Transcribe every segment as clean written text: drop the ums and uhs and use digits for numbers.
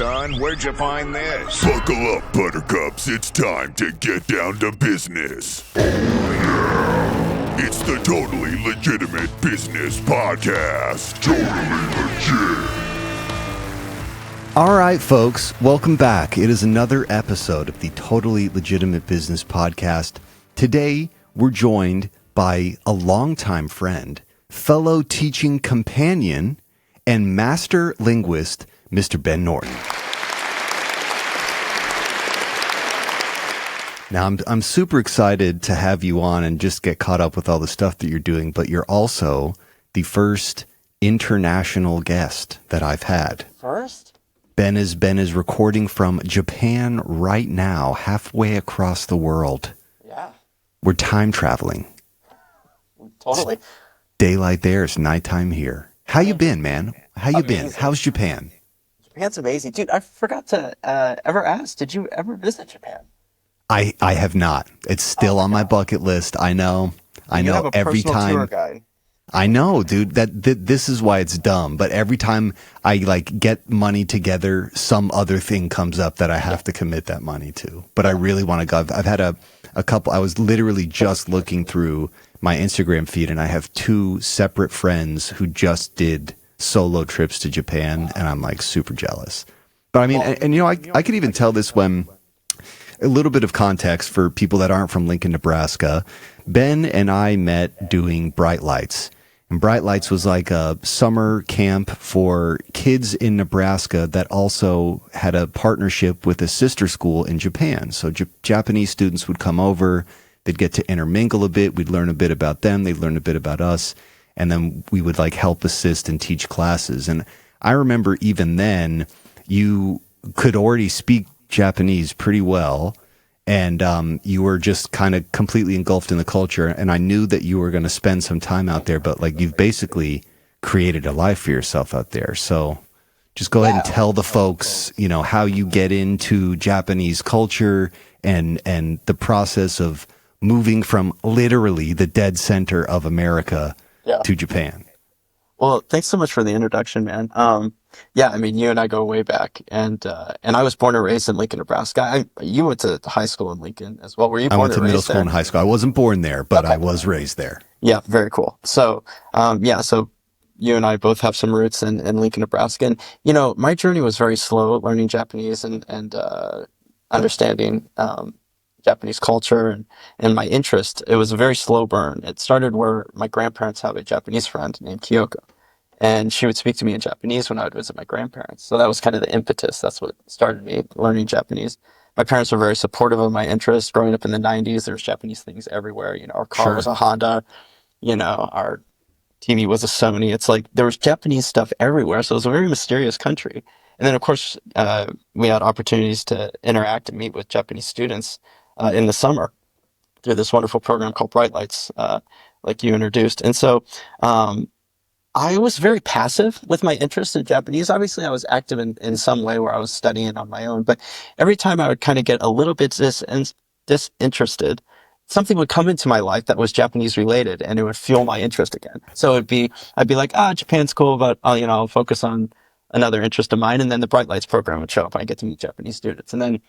son. Where'd you find this? Buckle up, buttercups. It's time to get down to business. Oh, yeah. It's the Totally Legitimate Business Podcast. Totally legit. All right, folks, welcome back. It is another episode of the Totally Legitimate Business Podcast. Today, we're joined by a longtime friend, fellow teaching companion, and master linguist, Mr. Ben Norton. Now, I'm super excited to have you on and just get caught up with all the stuff that you're doing, but you're also the first international guest that I've had. First? Ben is recording from Japan right now, halfway across the world. Yeah. We're time traveling. Totally. It's daylight there, it's nighttime here. How you been, man? How you been? How's Japan? Japan's amazing. Dude, I forgot to ever ask, did you ever visit Japan? I have not. It's still on my bucket list. I know have a every personal time. Tour guide. I know, dude, this is why it's dumb. But every time I get money together, some other thing comes up that I have to commit that money to. But I really want to go. I've had a couple. I was literally just looking through my Instagram feed, and I have two separate friends who just did solo trips to Japan, and I'm like super jealous. But I mean, and you know, I could even tell this when a little bit of context for people that aren't from Lincoln, Nebraska. Ben and I met doing Bright Lights. And Bright Lights was like a summer camp for kids in Nebraska that also had a partnership with a sister school in Japan. So Japanese students would come over, they'd get to intermingle a bit, we'd learn a bit about them, they'd learn a bit about us, and then we would help assist and teach classes. And I remember even then, you could already speak Japanese pretty well, and you were just kind of completely engulfed in the culture. And I knew that you were going to spend some time out there, but you've basically created a life for yourself out there. So just go ahead and tell the folks, how you get into Japanese culture and the process of moving from literally the dead center of America to Japan. Well, thanks so much for the introduction, man. I mean, you and I go way back, and I was born and raised in Lincoln, Nebraska. You went to high school in Lincoln as well. Were you born I went to and middle raised school there? and high school. I wasn't born there, but I was raised there. Yeah, very cool. So, so you and I both have some roots in Lincoln, Nebraska. And, my journey was very slow learning Japanese and understanding Japanese culture and my interest. It was a very slow burn. It started where my grandparents have a Japanese friend named Kyoko. And she would speak to me in Japanese when I would visit my grandparents. So that was kind of the impetus. That's what started me learning Japanese. My parents were very supportive of my interest. Growing up in the 90s, there was Japanese things everywhere. Our car was a Honda. Our TV was a Sony. It's there was Japanese stuff everywhere. So it was a very mysterious country. And then, of course, we had opportunities to interact and meet with Japanese students in the summer through this wonderful program called Bright Lights, like you introduced. And so I was very passive with my interest in Japanese. Obviously, I was active in some way where I was studying on my own. But every time I would kind of get a little bit disinterested, something would come into my life that was Japanese related, and it would fuel my interest again. So I'd be like, Japan's cool, but I'll focus on another interest of mine. And then the Bright Lights program would show up, and I get to meet Japanese students. And then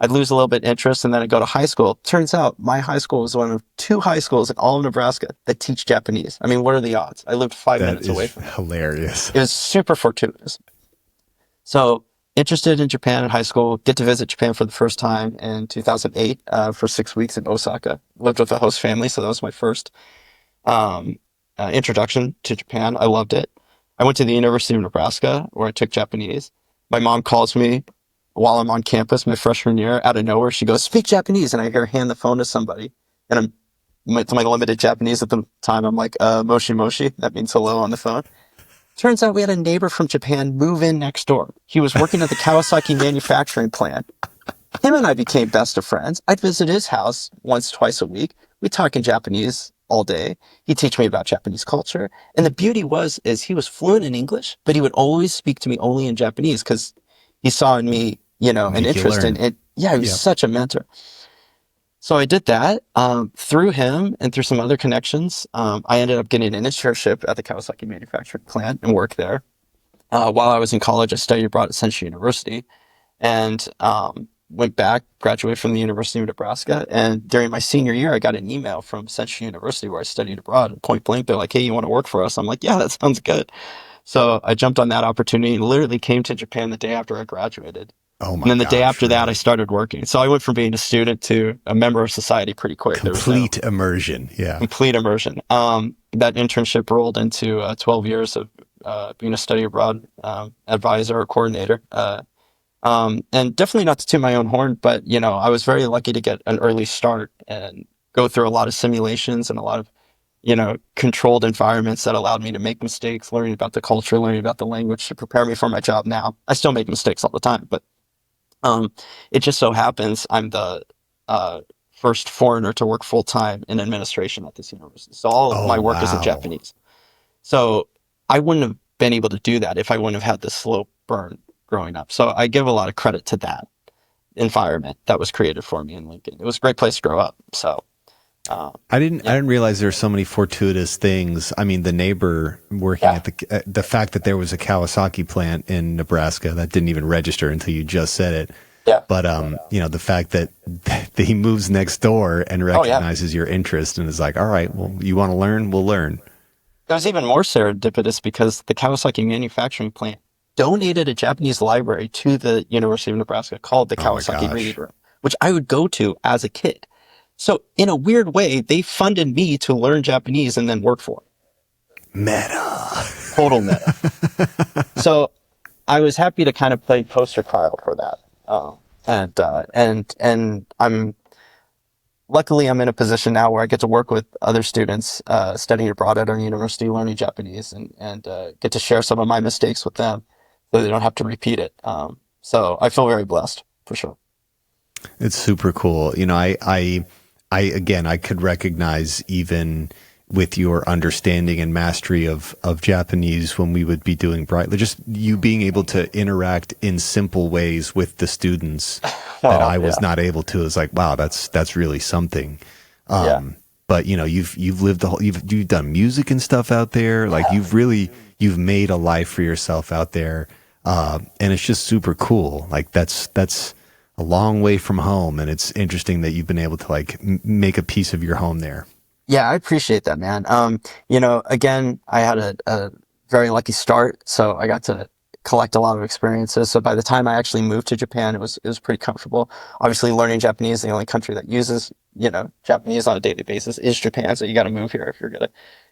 I'd lose a little bit of interest, and then I'd go to high school. Turns out my high school was one of two high schools in all of Nebraska that teach Japanese. I mean, what are the odds? I lived 5 minutes away from it. Hilarious. It was super fortuitous. So interested in Japan in high school, get to visit Japan for the first time in 2008 for 6 weeks in Osaka. Lived with a host family, so that was my first introduction to Japan. I loved it. I went to the University of Nebraska where I took Japanese. My mom calls me while I'm on campus my freshman year. Out of nowhere, she goes, "Speak Japanese." And I hear her hand the phone to somebody. And to my limited Japanese at the time, I'm like, "Moshi moshi." That means hello on the phone. Turns out we had a neighbor from Japan move in next door. He was working at the Kawasaki manufacturing plant. Him and I became best of friends. I'd visit his house once, twice a week. We'd talk in Japanese all day. He'd teach me about Japanese culture. And the beauty is he was fluent in English, but he would always speak to me only in Japanese because he saw in me, an interest in it. Yeah, he was such a mentor. So I did that through him and through some other connections. I ended up getting an internship at the Kawasaki manufacturing plant and worked there. while I was in college, I studied abroad at Central University, and went back, graduated from the University of Nebraska. And during my senior year, I got an email from Central University where I studied abroad. And point blank, they're like, "Hey, you want to work for us?" I'm like, "Yeah, that sounds good." So I jumped on that opportunity and literally came to Japan the day after I graduated. Oh And my then the day gosh, after that, I really? started working. So I went from being a student to a member of society pretty quick. There was no Complete immersion. Yeah. complete immersion. That internship rolled into 12 years of being a study abroad advisor or coordinator. And definitely not to toot my own horn, but I was very lucky to get an early start and go through a lot of simulations and a lot of controlled environments that allowed me to make mistakes, learning about the culture, learning about the language to prepare me for my job now. I still make mistakes all the time, but it just so happens I'm the first foreigner to work full time in administration at this university. So all of Oh my work is in wow. Japanese. So I wouldn't have been able to do that if I wouldn't have had this slow burn growing up. So I give a lot of credit to that environment that was created for me in Lincoln. It was a great place to grow up. So I didn't realize there were so many fortuitous things. I mean, the neighbor working Yeah. at the fact that there was a Kawasaki plant in Nebraska that didn't even register until you just said it. yeah. But the fact that he moves next door and Oh yeah. recognizes your interest and is like, "All right, well, you want to learn? We'll learn." It was even more serendipitous because the Kawasaki manufacturing plant donated a Japanese library to the University of Nebraska called the Oh my Kawasaki Reading gosh. Room, which I would go to as a kid. So in a weird way, they funded me to learn Japanese and then work for them. Meta. Total meta. So I was happy to kind of play poster child for that. And I'm luckily I'm in a position now where I get to work with other students studying abroad at our university, learning Japanese, and get to share some of my mistakes with them, so they don't have to repeat it. So I feel very blessed for sure. It's super cool. I could recognize even with your understanding and mastery of Japanese when we would be doing just you being able to interact in simple ways with the students that I was not able to is like, wow, that's really something. Yeah. But you've lived you've done music and stuff out there. Like you've made a life for yourself out there. And it's just super cool. Like that's a long way from home. And it's interesting that you've been able to like make a piece of your home there. Yeah, I appreciate that, man. Again, I had a very lucky start, so I got to collect a lot of experiences. So by the time I actually moved to Japan, it was pretty comfortable. Obviously, learning Japanese, the only country that uses, Japanese on a daily basis is Japan. So you got to move here if you're going to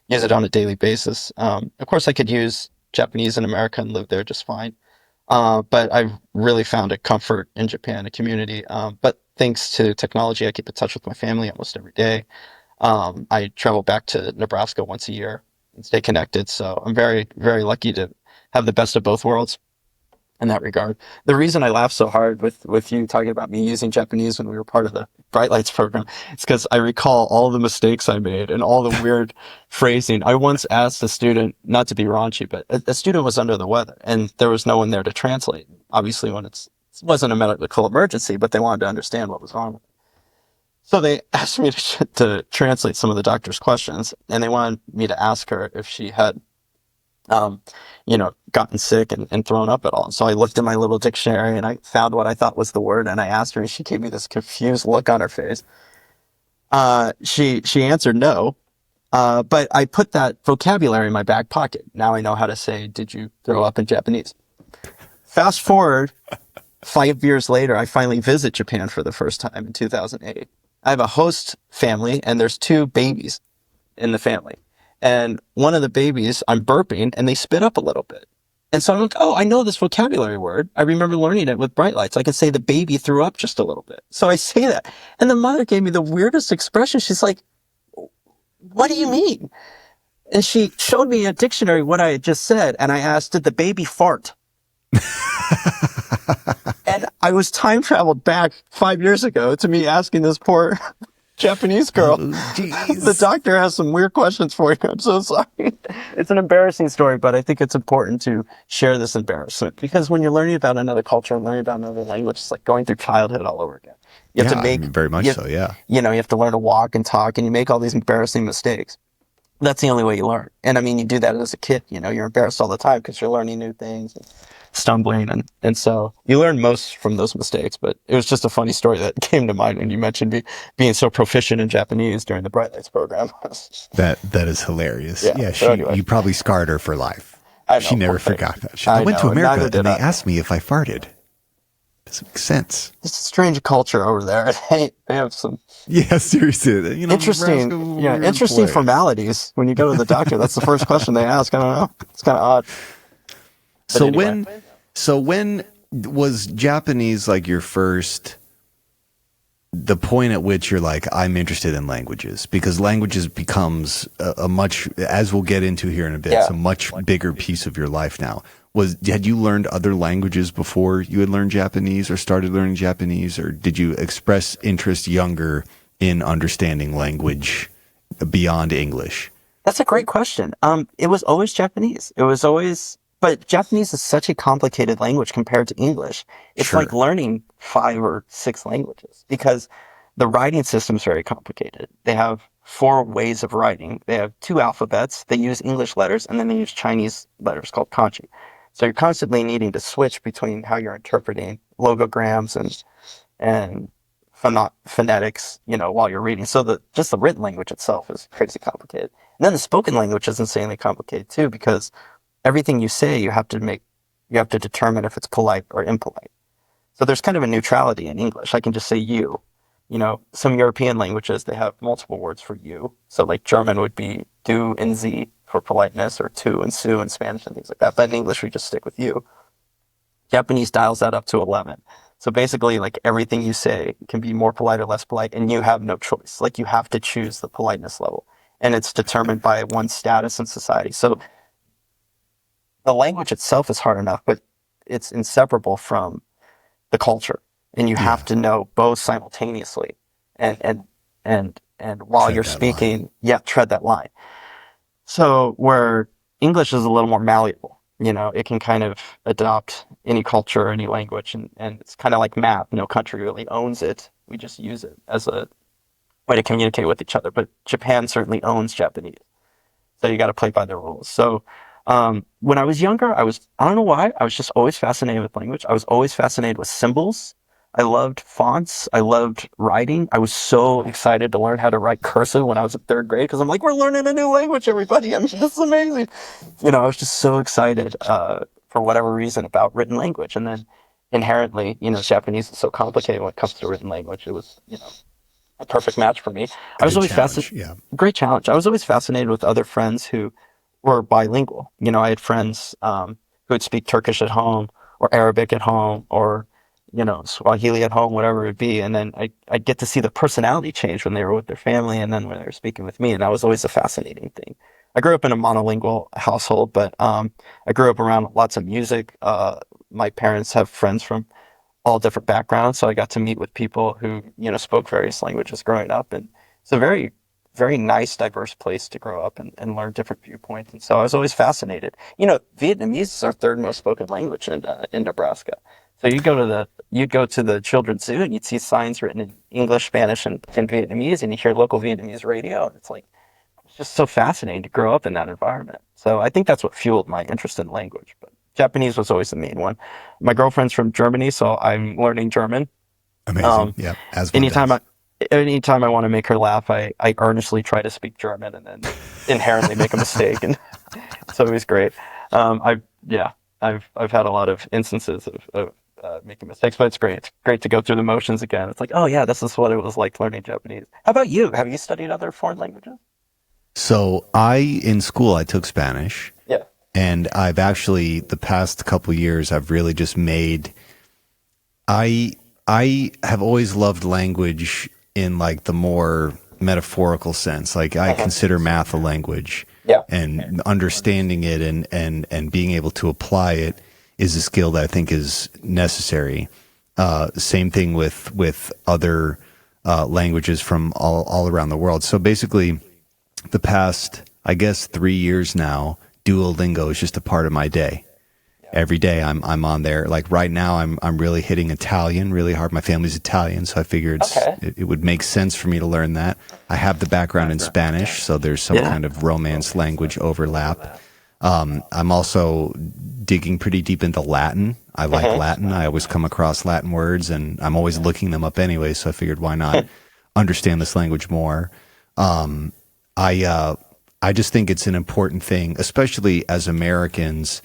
use it on a daily basis. Of course, I could use Japanese in America and live there just fine. But I've really found a comfort in Japan, a community. But thanks to technology, I keep in touch with my family almost every day. I travel back to Nebraska once a year and stay connected. So I'm very, very lucky to have the best of both worlds in that regard. The reason I laugh so hard with you talking about me using Japanese when we were part of the Bright Lights program, it's because I recall all the mistakes I made and all the weird phrasing. I once asked a student, not to be raunchy, but a student was under the weather and there was no one there to translate. Obviously, when it wasn't a medical emergency, but they wanted to understand what was wrong with it. So they asked me to translate some of the doctor's questions, and they wanted me to ask her if she had, gotten sick and thrown up at all. So I looked in my little dictionary and I found what I thought was the word, and I asked her, and she gave me this confused look on her face. She answered no, but I put that vocabulary in my back pocket. Now I know how to say, "Did you throw up?" in Japanese. Fast forward 5 years later, I finally visit Japan for the first time in 2008. I have a host family and there's two babies in the family. And one of the babies, I'm burping and they spit up a little bit. And so I'm like, oh, I know this vocabulary word. I remember learning it with Bright Lights. I can say the baby threw up just a little bit. So I say that. And the mother gave me the weirdest expression. She's like, "What do you mean?" And she showed me in a dictionary what I had just said. And I asked, "Did the baby fart?" And I was time traveled back 5 years ago to me asking this poor Japanese girl. The doctor has some weird questions for you. I'm so sorry. It's an embarrassing story, but I think it's important to share this embarrassment because when you're learning about another culture and learning about another language, it's like going through childhood all over again. You have to make very much so. Yeah. You have to learn to walk and talk, and you make all these embarrassing mistakes. That's the only way you learn. And I mean, you do that as a kid, you're embarrassed all the time because you're learning new things, and stumbling. And so you learn most from those mistakes. But it was just a funny story that came to mind when you mentioned being so proficient in Japanese during the Bright Lights program. That is hilarious. Yeah, so anyway. You probably scarred her for life. I know, she never forgot that shit. I went to America and they asked me if I farted. Doesn't make sense. It's a strange culture over there. They have some seriously. Interesting formalities when you go to the doctor. That's the first question they ask. I don't know. It's kind of odd. So when was Japanese like your first? The point at which you're like, I'm interested in languages, because languages becomes a much, as we'll get into here in a bit, it's a much bigger piece of your life now. Had you learned other languages before you had learned Japanese or started learning Japanese, or did you express interest younger in understanding language beyond English? That's a great question. It was always Japanese. But Japanese is such a complicated language compared to English. It's like learning 5 or 6 languages, because the writing system is very complicated. They have 4 ways of writing. They have 2 alphabets. They use English letters, and then they use Chinese letters called kanji. So you're constantly needing to switch between how you're interpreting logograms and phonetics, while you're reading. So just the written language itself is crazy complicated. And then the spoken language is insanely complicated too, because everything you say, you have to determine if it's polite or impolite. So there's kind of a neutrality in English. I can just say you. Some European languages, they have multiple words for you. So like German would be du and sie for politeness, or tu and su in Spanish and things like that. But in English, we just stick with you. Japanese dials that up to 11. So basically, like, everything you say can be more polite or less polite, and you have no choice. Like, you have to choose the politeness level. And it's determined by one's status in society. So the language itself is hard enough, but it's inseparable from the culture, and you have to know both simultaneously. And while Tread you're that speaking, tread that line. So where English is a little more malleable, it can kind of adopt any culture or any language, and it's kind of like math. No country really owns it. We just use it as a way to communicate with each other. But Japan certainly owns Japanese, so you got to play by their rules. So when I was younger, I don't know why, I was just always fascinated with language. I was always fascinated with symbols. I loved fonts. I loved writing. I was so excited to learn how to write cursive when I was in 3rd grade, because I'm like, we're learning a new language, everybody. I mean, this is amazing. I was just so excited for whatever reason about written language. And then inherently, Japanese is so complicated when it comes to written language. It was, a perfect match for me. I was always fascinated. Yeah. Great challenge. I was always fascinated with other friends who were bilingual. I had friends who would speak Turkish at home, or Arabic at home, or Swahili at home, whatever it would be. And then I'd get to see the personality change when they were with their family, and then when they were speaking with me. And that was always a fascinating thing. I grew up in a monolingual household, but I grew up around lots of music. My parents have friends from all different backgrounds, so I got to meet with people who, spoke various languages growing up. And it's a very, very nice, diverse place to grow up and learn different viewpoints. And so I was always fascinated. Vietnamese is our 3rd most spoken language in Nebraska. So you'd go to the children's zoo, and you'd see signs written in English, Spanish, and Vietnamese, and you hear local Vietnamese radio. And it's just so fascinating to grow up in that environment. So I think that's what fueled my interest in language. But Japanese was always the main one. My girlfriend's from Germany, so I'm learning German. Amazing. Anytime I want to make her laugh, I earnestly try to speak German, and then inherently make a mistake, and it's always great. I've had a lot of instances of making mistakes, but it's great. It's great to go through the motions again. It's like, oh yeah, this is what it was like learning Japanese. How about you? Have you studied other foreign languages? So in school, I took Spanish. Yeah. And I've actually, the past couple of years, I've really just I have always loved language in like the more metaphorical sense. Like I consider math a language. Yeah. And understanding it and being able to apply it is a skill that I think is necessary. Same thing with other languages from all around the world. So basically, the past, I guess, 3 years now, Duolingo is just a part of my day. every day I'm on there. Like right now, I'm really hitting Italian really hard. My family's Italian, so I figure it would make sense for me to learn that. I have the background in Spanish, so there's some kind of Romance language overlap. I'm also digging pretty deep into Latin. I like Latin. I always come across Latin words, and I'm always looking them up anyway. So I figured, why not understand this language more? I just think it's an important thing, especially as Americans,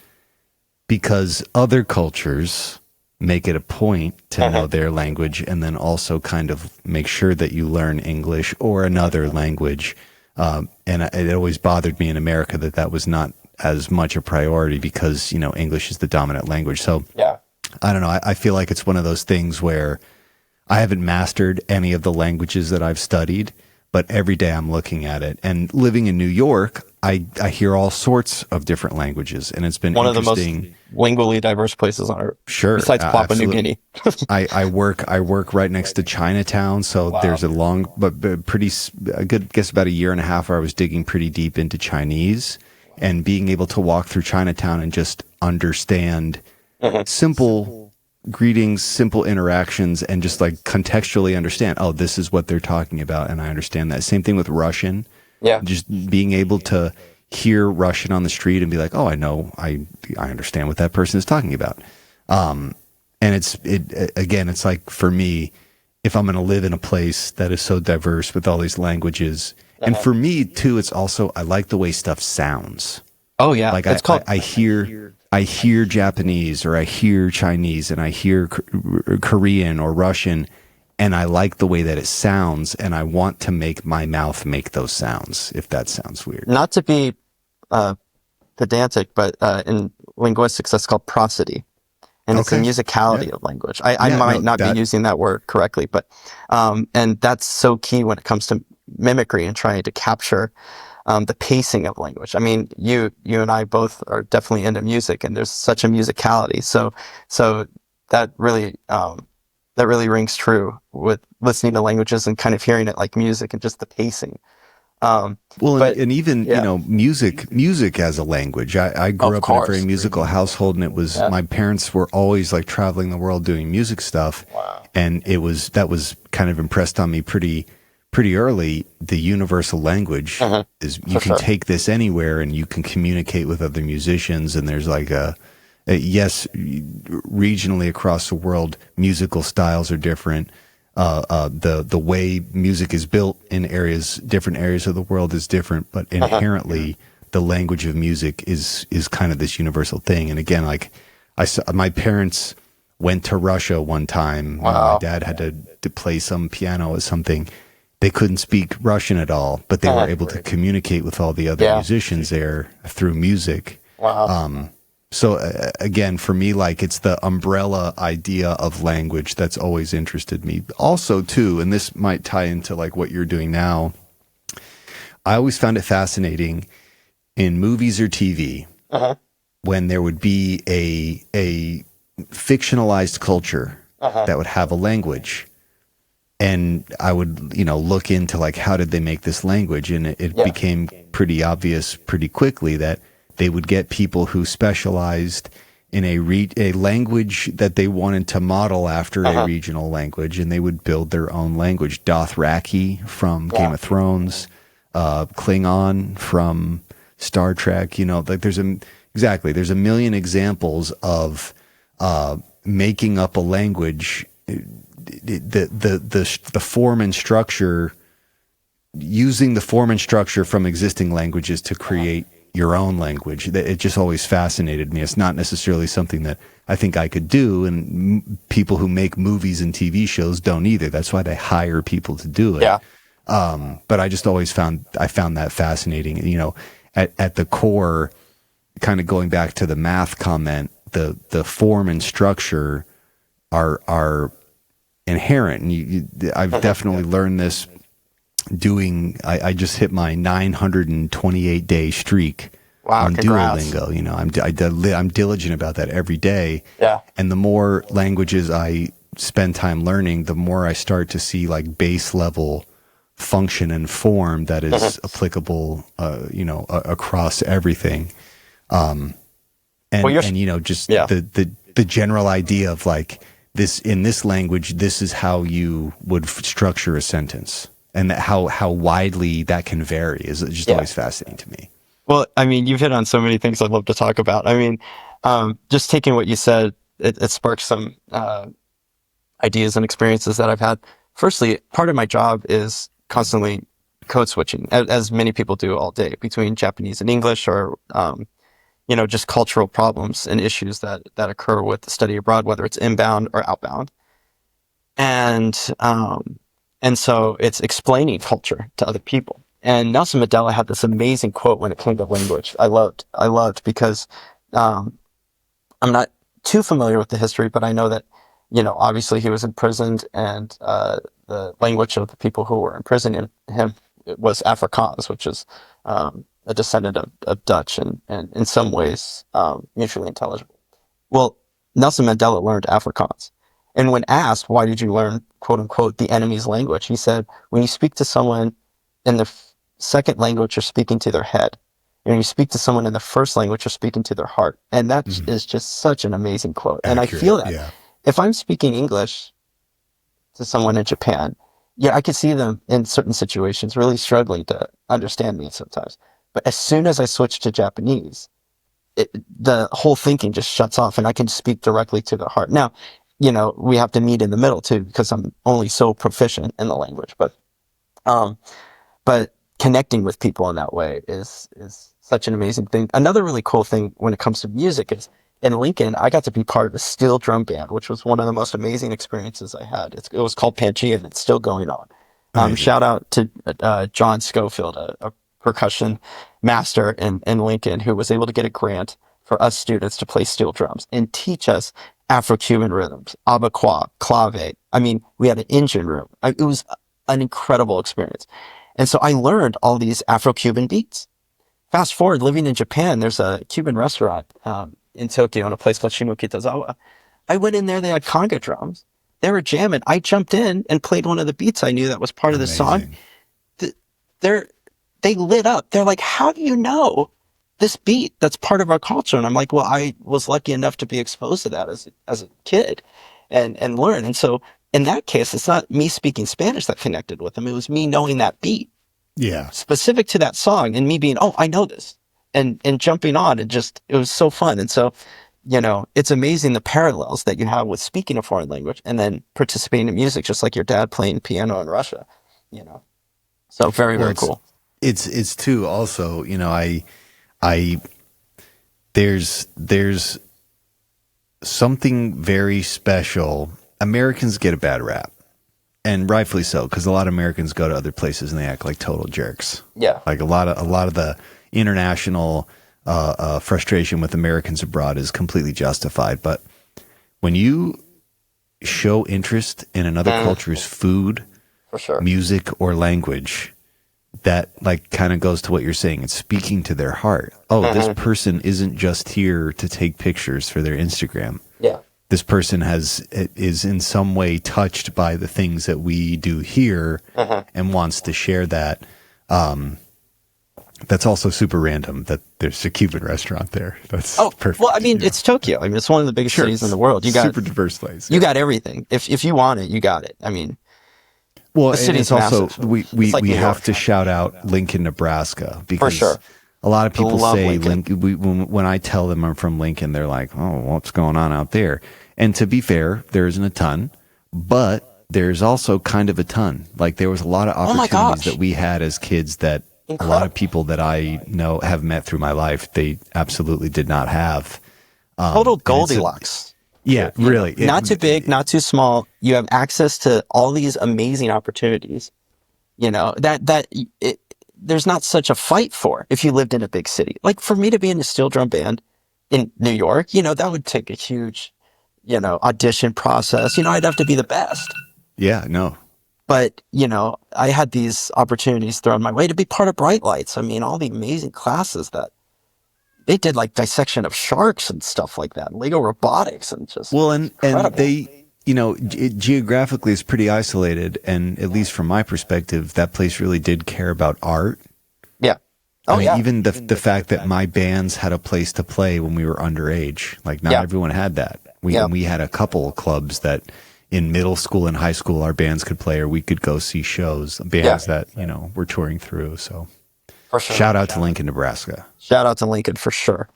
because other cultures make it a point to know their language, and then also kind of make sure that you learn English or another language. And it always bothered me in America that was not as much a priority because, English is the dominant language. So I don't know. I feel like it's one of those things where I haven't mastered any of the languages that I've studied, but every day I'm looking at it. And living in New York, I hear all sorts of different languages, and it's been one of the most interesting. lingually diverse places on earth. Sure, besides Papua New Guinea. I work right next to Chinatown, so there's a long, but a good guess about a year and a half where I was digging pretty deep into Chinese, and being able to walk through Chinatown and just understand simple greetings, simple interactions, and just like contextually understand, oh, this is what they're talking about, and I understand that. Same thing with Russian. Yeah. Just being able to hear Russian on the street and be like, oh, I understand what that person is talking about. And it's like, for me, if I'm going to live in a place that is so diverse with all these languages, and for me too, it's also, I like the way stuff sounds. Oh yeah. Like I hear Japanese, or I hear Chinese, and I hear Korean or Russian, and I like the way that it sounds, and I want to make my mouth make those sounds, if that sounds weird. Not to be pedantic, but in linguistics, that's called prosody. And it's a musicality of language. I might not be using that word correctly, but and that's so key when it comes to mimicry and trying to capture the pacing of language. I mean, you and I both are definitely into music, and there's such a musicality. So that really rings true with listening to languages and kind of hearing it like music and just the pacing. Music as a language. I grew up in a very musical household, and it was my parents were always like traveling the world doing music stuff, and that was kind of impressed on me pretty early. The universal language is you can take this anywhere, and you can communicate with other musicians, and there's like yes, regionally across the world, musical styles are different. The way music is built in different areas of the world is different, but inherently the language of music is kind of this universal thing. And again, like my parents went to Russia one time. My dad had to play some piano or something. They couldn't speak Russian at all, but they were able to communicate with all the other musicians there through music. So again, for me, like, it's the umbrella idea of language that's always interested me. Also, too, and this might tie into like what you're doing now, I always found it fascinating in movies or TV when there would be a fictionalized culture that would have a language. And I would, look into like, how did they make this language? And it became pretty obvious pretty quickly that they would get people who specialized in a language that they wanted to model after a regional language, and they would build their own language. Dothraki from Game of Thrones, Klingon from Star Trek. Like there's a million examples of making up a language. The form and structure, using the form and structure from existing languages to create your own language. It just always fascinated me. It's not necessarily something that I think I could do, and people who make movies and TV shows don't either. That's why they hire people to do it. But I just always found that fascinating. At the core, kind of going back to the math comment, the form and structure are inherent. And I've definitely learned this doing. I just hit my 928 day streak on congrats. Duolingo. I'm diligent about that every day. And the more languages I spend time learning, the more I start to see like base level function and form that is applicable across everything. And And, Well, and you know, just yeah. the general idea of like this, in this language, this is how you would structure a sentence, and that how widely that can vary is just always fascinating to me. Well, I mean, you've hit on so many things I'd love to talk about. I mean, just taking what you said, it sparked some ideas and experiences that I've had. Firstly, part of my job is constantly code switching, as many people do all day, between Japanese and English, or you know, just cultural problems and issues that occur with the study abroad, whether it's inbound or outbound. And so it's explaining culture to other people. And Nelson Mandela had this amazing quote when it came to language. I loved because I'm not too familiar with the history, but I know that, you know, obviously he was imprisoned, and the language of the people who were imprisoning him was Afrikaans, which is a descendant of Dutch, and in some ways mutually intelligible. Well, Nelson Mandela learned Afrikaans. And when asked, why did you learn, quote unquote, the enemy's language? He said, when you speak to someone in the second language, you're speaking to their head. And when you speak to someone in the first language, you're speaking to their heart. And that is just such an amazing quote. And I feel that if I'm speaking English to someone in Japan, I could see them in certain situations really struggling to understand me sometimes. But as soon as I switch to Japanese, the whole thinking just shuts off, and I can speak directly to their heart. Now, you know, we have to meet in the middle too, because I'm only so proficient in the language. But connecting with people in that way is such an amazing thing. Another really cool thing when it comes to music is, in Lincoln, I got to be part of a steel drum band, which was one of the most amazing experiences I had. It was called Pangea, and it's still going on. Shout out to John Schofield, a percussion master in Lincoln, who was able to get a grant for us students to play steel drums and teach us Afro-Cuban rhythms, abaca, clave. I mean, we had an engine room. It was an incredible experience. And so I learned all these Afro-Cuban beats. Fast forward, living in Japan, there's a Cuban restaurant in Tokyo in a place called Shimokitazawa. I went in there, they had conga drums. They were jamming. I jumped in and played one of the beats I knew that was part of the song. They lit up. They're like, how do you know this beat that's part of our culture? And I'm like, well, I was lucky enough to be exposed to that as a kid and learn. And so in that case, it's not me speaking Spanish that connected with them. It was me knowing that beat. Yeah. Specific to that song, and me being, oh, I know this, and jumping on, and it was so fun. And so, you know, it's amazing the parallels that you have with speaking a foreign language and then participating in music, just like your dad playing piano in Russia, you know. So very cool. It's too also, you know, there's something very special. Americans get a bad rap, and rightfully so, because a lot of Americans go to other places and they act like total jerks. Yeah. Like a lot of the international frustration with Americans abroad is completely justified. But when you show interest in another culture's food, for sure, music, or language, that like kind of goes to what you're saying. It's speaking to their heart. Oh, this person isn't just here to take pictures for their Instagram. Yeah. This person is in some way touched by the things that we do here and wants to share that. That's also super random that there's a Cuban restaurant there. That's perfect. Well, I mean, it's Tokyo. I mean, it's one of the biggest cities in the world. You got super diverse place. You got everything. If you want it, you got it. I mean, well, and it's also we like have to shout out Lincoln, Nebraska, because for sure. A lot of people say Lincoln. When I tell them I'm from Lincoln, they're like, "Oh, what's going on out there?" And to be fair, there isn't a ton, but there's also kind of a ton. Like there was a lot of opportunities that we had as kids that a lot of people that I know have met through my life, they absolutely did not have. Total Goldilocks. Yeah, really. Not too big, not too small. You have access to all these amazing opportunities. You know, there's not such a fight for if you lived in a big city. Like for me to be in a steel drum band in New York, you know, that would take a huge, you know, audition process. You know, I'd have to be the best. Yeah, no. But, you know, I had these opportunities thrown my way to be part of Bright Lights. I mean, all the amazing classes that they did, like dissection of sharks and stuff like that, Lego robotics, and just and they, you know, geographically is pretty isolated, and at least from my perspective, that place really did care about art. Yeah. I mean, yeah. even the fact that my bands had a place to play when we were underage, like not everyone had that. We had a couple of clubs that in middle school and high school our bands could play, or we could go see shows, bands that, were touring through. So For sure. shout out to Lincoln, Nebraska. Shout out to Lincoln for sure,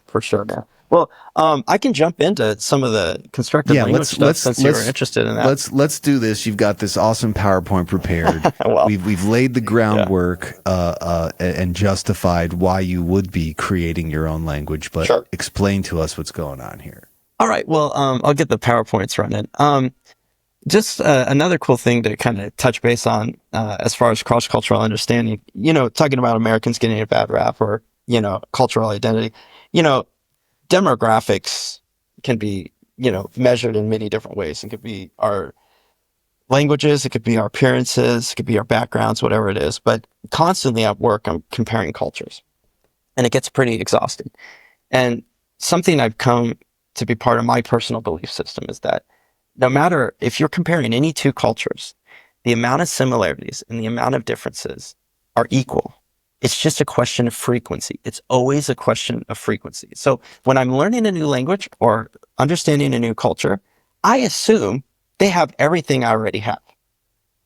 man. Well, I can jump into some of the constructed language stuff since you were interested in that. Let's do this. You've got this awesome PowerPoint prepared. Well, we've laid the groundwork and justified why you would be creating your own language, but explain to us what's going on here. All right. Well, I'll get the PowerPoints running. Just another cool thing to kind of touch base on as far as cross-cultural understanding, talking about Americans getting a bad rap or, cultural identity, demographics can be, measured in many different ways. It could be our languages, it could be our appearances, it could be our backgrounds, whatever it is. But constantly at work, I'm comparing cultures, and it gets pretty exhausting. And something I've come to be part of my personal belief system is that no matter if you're comparing any two cultures, the amount of similarities and the amount of differences are equal. It's just a question of frequency. It's always a question of frequency. So when I'm learning a new language or understanding a new culture, I assume they have everything I already have.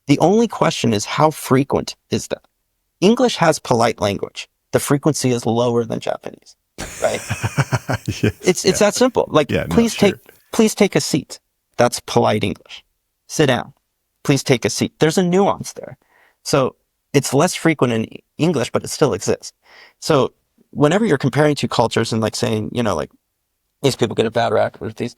The only question is, how frequent is that? English has polite language. The frequency is lower than Japanese, right? Yes, it's that simple. Like, please take a seat. That's polite English. Sit down. Please take a seat. There's a nuance there. So it's less frequent in English, but it still exists. So whenever you're comparing two cultures and like saying, like these people get a bad rap with these,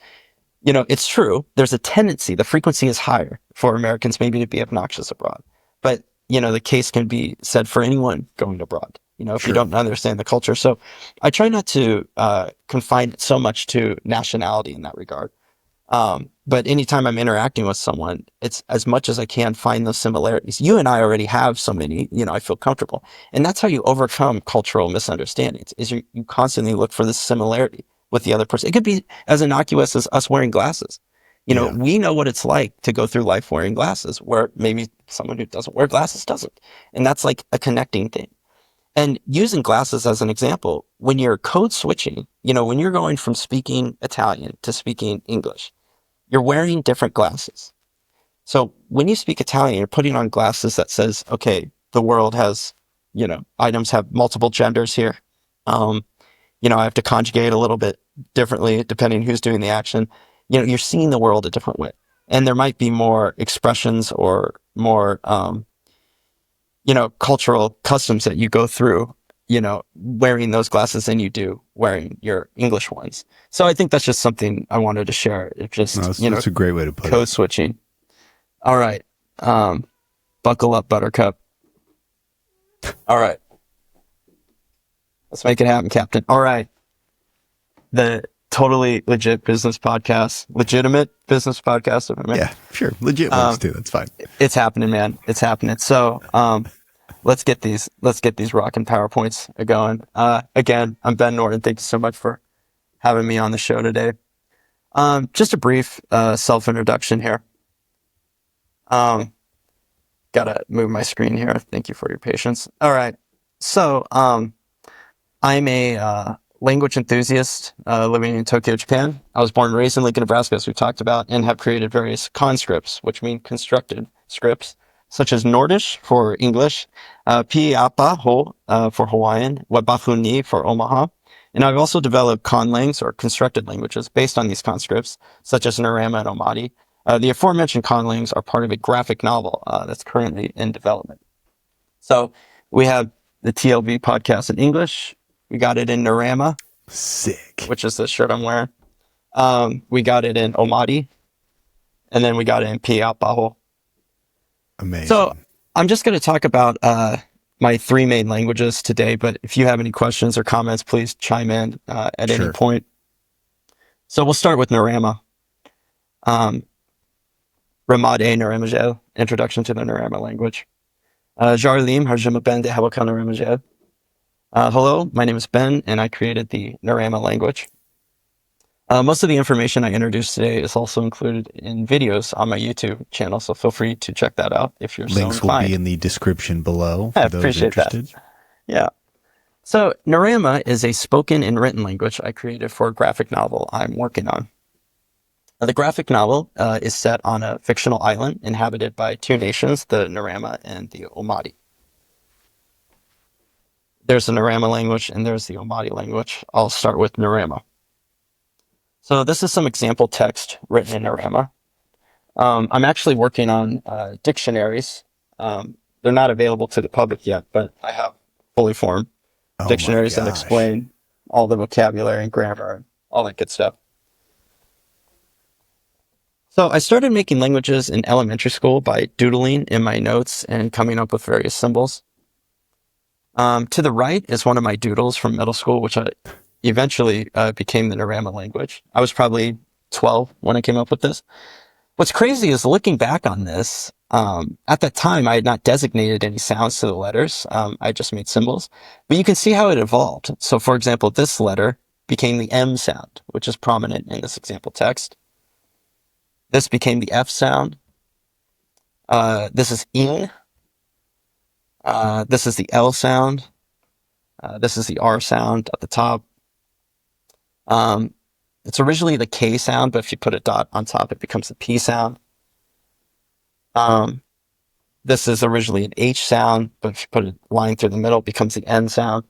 it's true. There's a tendency, the frequency is higher for Americans maybe to be obnoxious abroad. But, the case can be said for anyone going abroad, if you don't understand the culture. So I try not to confine it so much to nationality in that regard. But anytime I'm interacting with someone, it's as much as I can find those similarities. You and I already have so many, I feel comfortable. And that's how you overcome cultural misunderstandings, is you constantly look for this similarity with the other person. It could be as innocuous as us wearing glasses. We know what it's like to go through life wearing glasses, where maybe someone who doesn't wear glasses doesn't. And that's like a connecting thing. And using glasses as an example, when you're code switching, when you're going from speaking Italian to speaking English, you're wearing different glasses. So when you speak Italian, you're putting on glasses that says, okay, the world has, items have multiple genders here. I have to conjugate a little bit differently depending who's doing the action. You're seeing the world a different way. And there might be more expressions or more, cultural customs that you go through, wearing those glasses than you do wearing your English ones. So I think that's just something I wanted to share. It's just, that's a great way to put code switching. All right. Buckle up, Buttercup. All right. Let's make it happen, Captain. All right. The totally legitimate business podcast. Yeah, sure. Legit ones too. That's fine. It's happening, man. It's happening. So, let's get these rockin' PowerPoints going. Again, I'm Ben Norton. Thank you so much for having me on the show today. Just a brief self-introduction here. Gotta move my screen here. Thank you for your patience. All right. So, I'm a language enthusiast living in Tokyo, Japan. I was born and raised in Lincoln, Nebraska, as we talked about, and have created various conscripts, which mean constructed scripts, such as Nordish for English, Piapa Ho for Hawaiian, Wabahuni for Omaha. And I've also developed conlangs, or constructed languages, based on these conscripts, such as Nurama and Omati. The aforementioned conlangs are part of a graphic novel that's currently in development. So we have the TLB podcast in English. We got it in Nurama. Sick. Which is the shirt I'm wearing. We got it in Omati. And then we got it in Piapa. Amazing. So I'm just going to talk about my three main languages today, but if you have any questions or comments, please chime in at any point. So we'll start with Nurama. Ramade Nurama, Introduction to the Nurama Language. Jarlim Harjima Ben de Hawaka Nurama. Hello, my name is Ben, and I created the Nurama language. Most of the information I introduced today is also included in videos on my YouTube channel, so feel free to check that out if you're so inclined. Links will be in the description below for those interested. Yeah. So Nurama is a spoken and written language I created for a graphic novel I'm working on. The graphic novel is set on a fictional island inhabited by two nations, the Nurama and the Omati. There's the Nurama language and there's the Omati language. I'll start with Nurama. So this is some example text written in Nurama. I'm actually working on dictionaries. They're not available to the public yet, but I have fully formed dictionaries that explain all the vocabulary and grammar and all that good stuff. So I started making languages in elementary school by doodling in my notes and coming up with various symbols. To the right is one of my doodles from middle school, which eventually became the Nurama language. I was probably 12 when I came up with this. What's crazy is looking back on this, at that time, I had not designated any sounds to the letters. I just made symbols, but you can see how it evolved. So for example, this letter became the M sound, which is prominent in this example text. This became the F sound. This is in. This is the L sound. This is the R sound at the top. It's originally the K sound, but if you put a dot on top, it becomes the P sound. This is originally an H sound, but if you put a line through the middle, it becomes the N sound.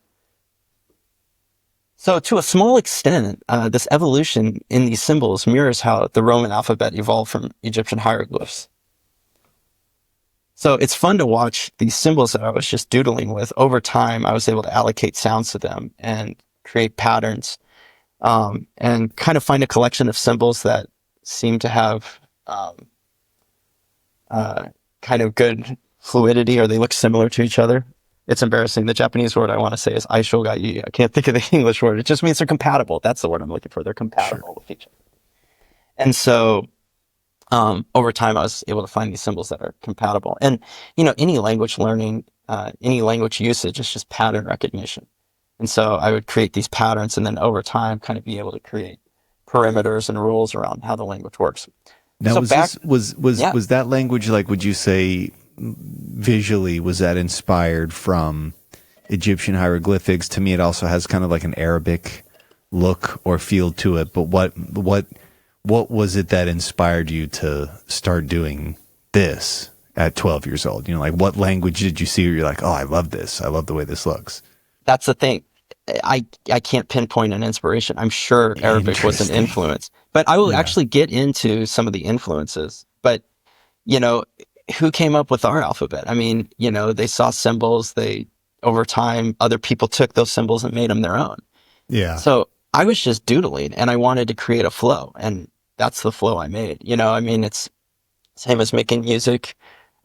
So to a small extent, this evolution in these symbols mirrors how the Roman alphabet evolved from Egyptian hieroglyphs. So it's fun to watch these symbols that I was just doodling with. Over time, I was able to allocate sounds to them and create patterns, and kind of find a collection of symbols that seem to have kind of good fluidity, or they look similar to each other. It's embarrassing. The Japanese word I want to say is aishogai. I can't think of the English word. It just means they're compatible. That's the word I'm looking for. They're compatible with each other. And so over time, I was able to find these symbols that are compatible. And, any language learning, any language usage is just pattern recognition. And so I would create these patterns and then over time kind of be able to create perimeters and rules around how the language works. Now, So was that language, like, would you say visually, was that inspired from Egyptian hieroglyphics? To me, it also has kind of like an Arabic look or feel to it. But what was it that inspired you to start doing this at 12 years old? Like, what language did you see where you're like, oh, I love this. I love the way this looks. That's the thing. I can't pinpoint an inspiration. I'm sure Arabic was an influence, but I will actually get into some of the influences. But, who came up with our alphabet? I mean, they saw symbols. Over time, other people took those symbols and made them their own. Yeah. So I was just doodling and I wanted to create a flow, and that's the flow I made. It's same as making music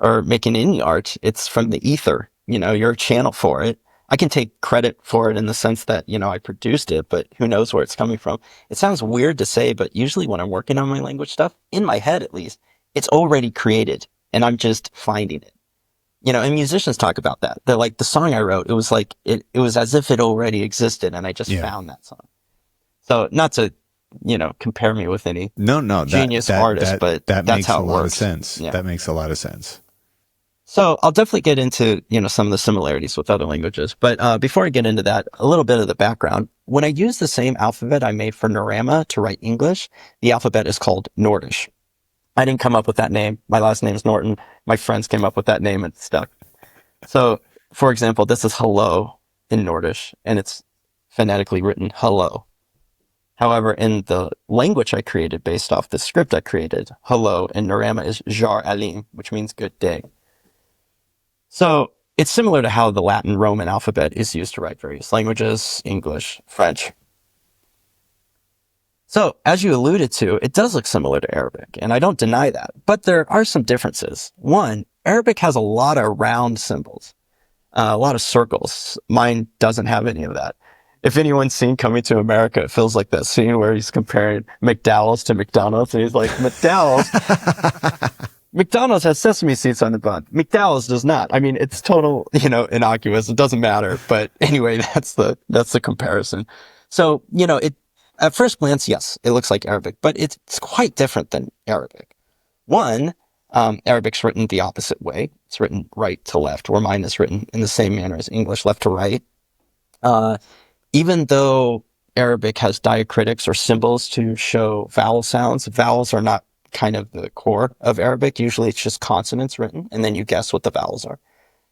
or making any art. It's from the ether. You're a channel for it. I can take credit for it in the sense that, I produced it, but who knows where it's coming from. It sounds weird to say, but usually when I'm working on my language stuff, in my head at least, it's already created and I'm just finding it. And musicians talk about that. They're like, the song I wrote, it was like, it was as if it already existed and I just found that song. So not to, compare me with any genius artist, but that's how it works. That makes a lot of sense. Yeah. That makes a lot of sense. So I'll definitely get into, some of the similarities with other languages. But before I get into that, a little bit of the background. When I use the same alphabet I made for Nurama to write English, the alphabet is called Nordish. I didn't come up with that name. My last name is Norton. My friends came up with that name and it stuck. So, for example, this is hello in Nordish, and it's phonetically written hello. However, in the language I created based off the script I created, hello in Nurama is jar alim, which means good day. So it's similar to how the Latin Roman alphabet is used to write various languages, English, French. So as you alluded to, it does look similar to Arabic, and I don't deny that, but there are some differences. One, Arabic has a lot of round symbols, a lot of circles. Mine doesn't have any of that. If anyone's seen Coming to America, it feels like that scene where he's comparing McDowell's to McDonald's, and he's like, McDonald's has sesame seeds on the bun. McDowell's does not. I mean, it's total, innocuous. It doesn't matter. But anyway, that's the comparison. So, at first glance, yes, it looks like Arabic, but it's quite different than Arabic. One, Arabic's written the opposite way. It's written right to left, where mine is written in the same manner as English, left to right. Even though Arabic has diacritics or symbols to show vowel sounds, vowels are not kind of the core of Arabic. Usually it's just consonants written, and then you guess what the vowels are.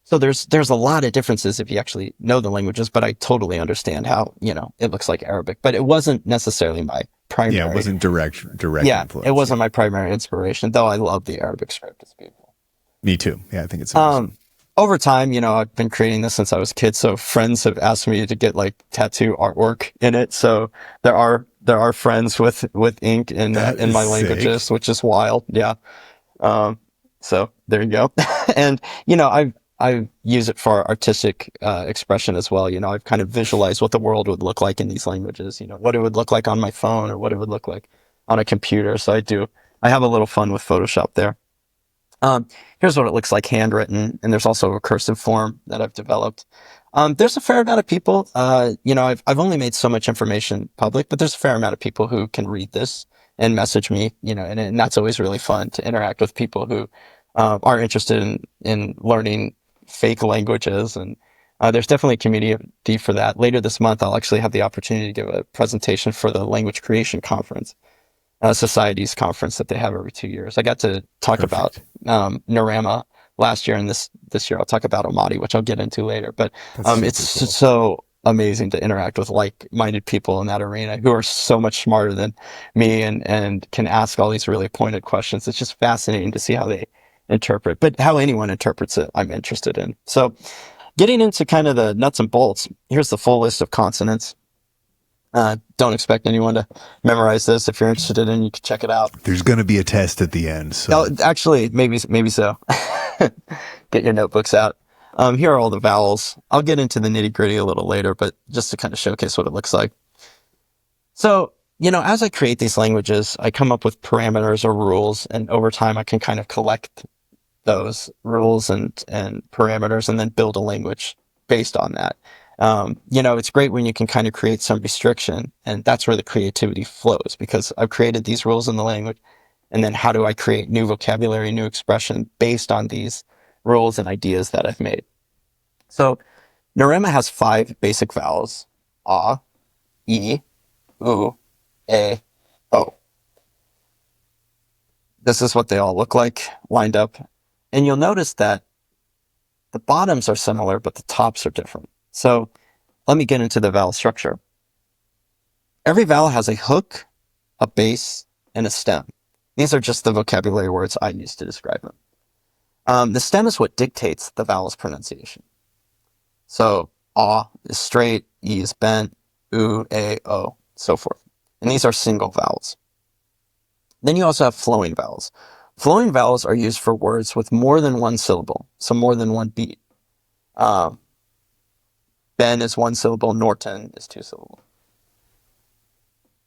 So there's a lot of differences if you actually know the languages, but I totally understand how, it looks like Arabic, but it wasn't necessarily my primary. Yeah, it wasn't direct influence. It wasn't my primary inspiration, though I love the Arabic script. It's beautiful. Me too. Yeah, I think it's awesome. Over time, I've been creating this since I was a kid, so friends have asked me to get like tattoo artwork in it. So there are friends with ink in my languages, sick. which is wild. Yeah. So there you go. And I use it for artistic expression as well. I've kind of visualized what the world would look like in these languages. What it would look like on my phone or what it would look like on a computer. So I have a little fun with Photoshop there. Here's what it looks like handwritten, and there's also a cursive form that I've developed. There's a fair amount of people, I've only made so much information public, but there's a fair amount of people who can read this and message me, and that's always really fun to interact with people who are interested in learning fake languages. And there's definitely a community for that. Later this month, I'll actually have the opportunity to give a presentation for the Language Creation Conference. Society's conference that they have every 2 years. I got to talk about Nurama last year, and this year I'll talk about Omati, which I'll get into later. But it's cool. so amazing to interact with like-minded people in that arena who are so much smarter than me and can ask all these really pointed questions. It's just fascinating to see how they interpret, but how anyone interprets it, I'm interested in. So getting into kind of the nuts and bolts, here's the full list of consonants. Don't expect anyone to memorize this. If you're interested in, you can check it out. There's going to be a test at the end. So. Actually, maybe so. Get your notebooks out. Here are all the vowels. I'll get into the nitty gritty a little later, but just to kind of showcase what it looks like. So, as I create these languages, I come up with parameters or rules, and over time I can kind of collect those rules and parameters and then build a language based on that. It's great when you can kind of create some restriction, and that's where the creativity flows, because I've created these rules in the language, and then how do I create new vocabulary, new expression based on these rules and ideas that I've made? So Nurama has 5 basic vowels: A, E, U, A, O. This is what they all look like lined up. And you'll notice that the bottoms are similar, but the tops are different. So let me get into the vowel structure. Every vowel has a hook, a base, and a stem. These are just the vocabulary words I use to describe them. The stem is what dictates the vowel's pronunciation. So A is straight, E is bent, U, A, O, so forth. And these are single vowels. Then you also have flowing vowels. Flowing vowels are used for words with more than one syllable, so more than one beat. Ben is 1 syllable, Norton is 2 syllable.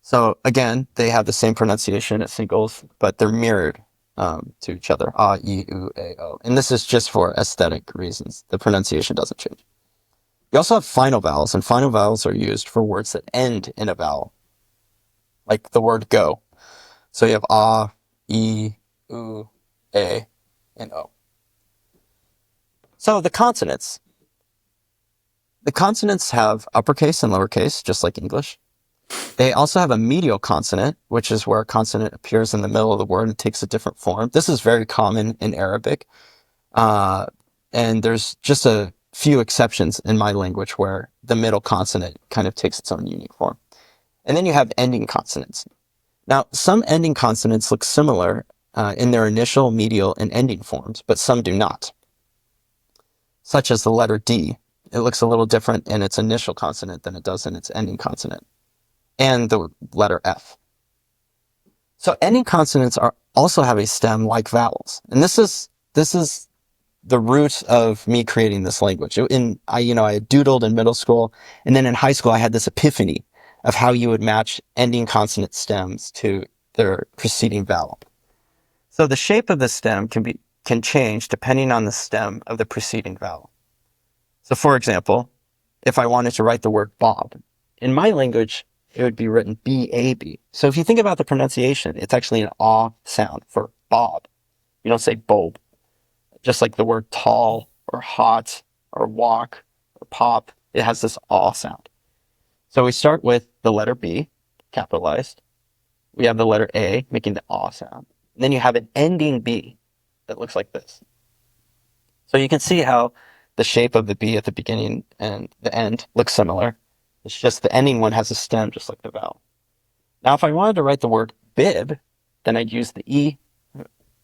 So again, they have the same pronunciation as singles, but they're mirrored to each other. A, E, U, A, O. And this is just for aesthetic reasons. The pronunciation doesn't change. You also have final vowels, and final vowels are used for words that end in a vowel, like the word go. So you have A, E, U, A, and O. So the consonants. The consonants have uppercase and lowercase, just like English. They also have a medial consonant, which is where a consonant appears in the middle of the word and takes a different form. This is very common in Arabic. And there's just a few exceptions in my language where the middle consonant kind of takes its own unique form. And then you have ending consonants. Now, some ending consonants look similar in their initial, medial, and ending forms, but some do not. Such as the letter D. It looks a little different in its initial consonant than it does in its ending consonant. And the letter F. So ending consonants also have a stem like vowels. And this is the root of me creating this language. I doodled in middle school, and then in high school I had this epiphany of how you would match ending consonant stems to their preceding vowel. So the shape of the stem can change depending on the stem of the preceding vowel. So for example, if I wanted to write the word Bob, in my language, it would be written B-A-B. So if you think about the pronunciation, it's actually an ah sound for Bob. You don't say Bob. Just like the word tall or hot or walk or pop, it has this aw sound. So we start with the letter B, capitalized. We have the letter A, making the aw sound. And then you have an ending B that looks like this. So you can see how the shape of the B at the beginning and the end looks similar. It's just the ending one has a stem, just like the vowel. Now, if I wanted to write the word bib, then I'd use the E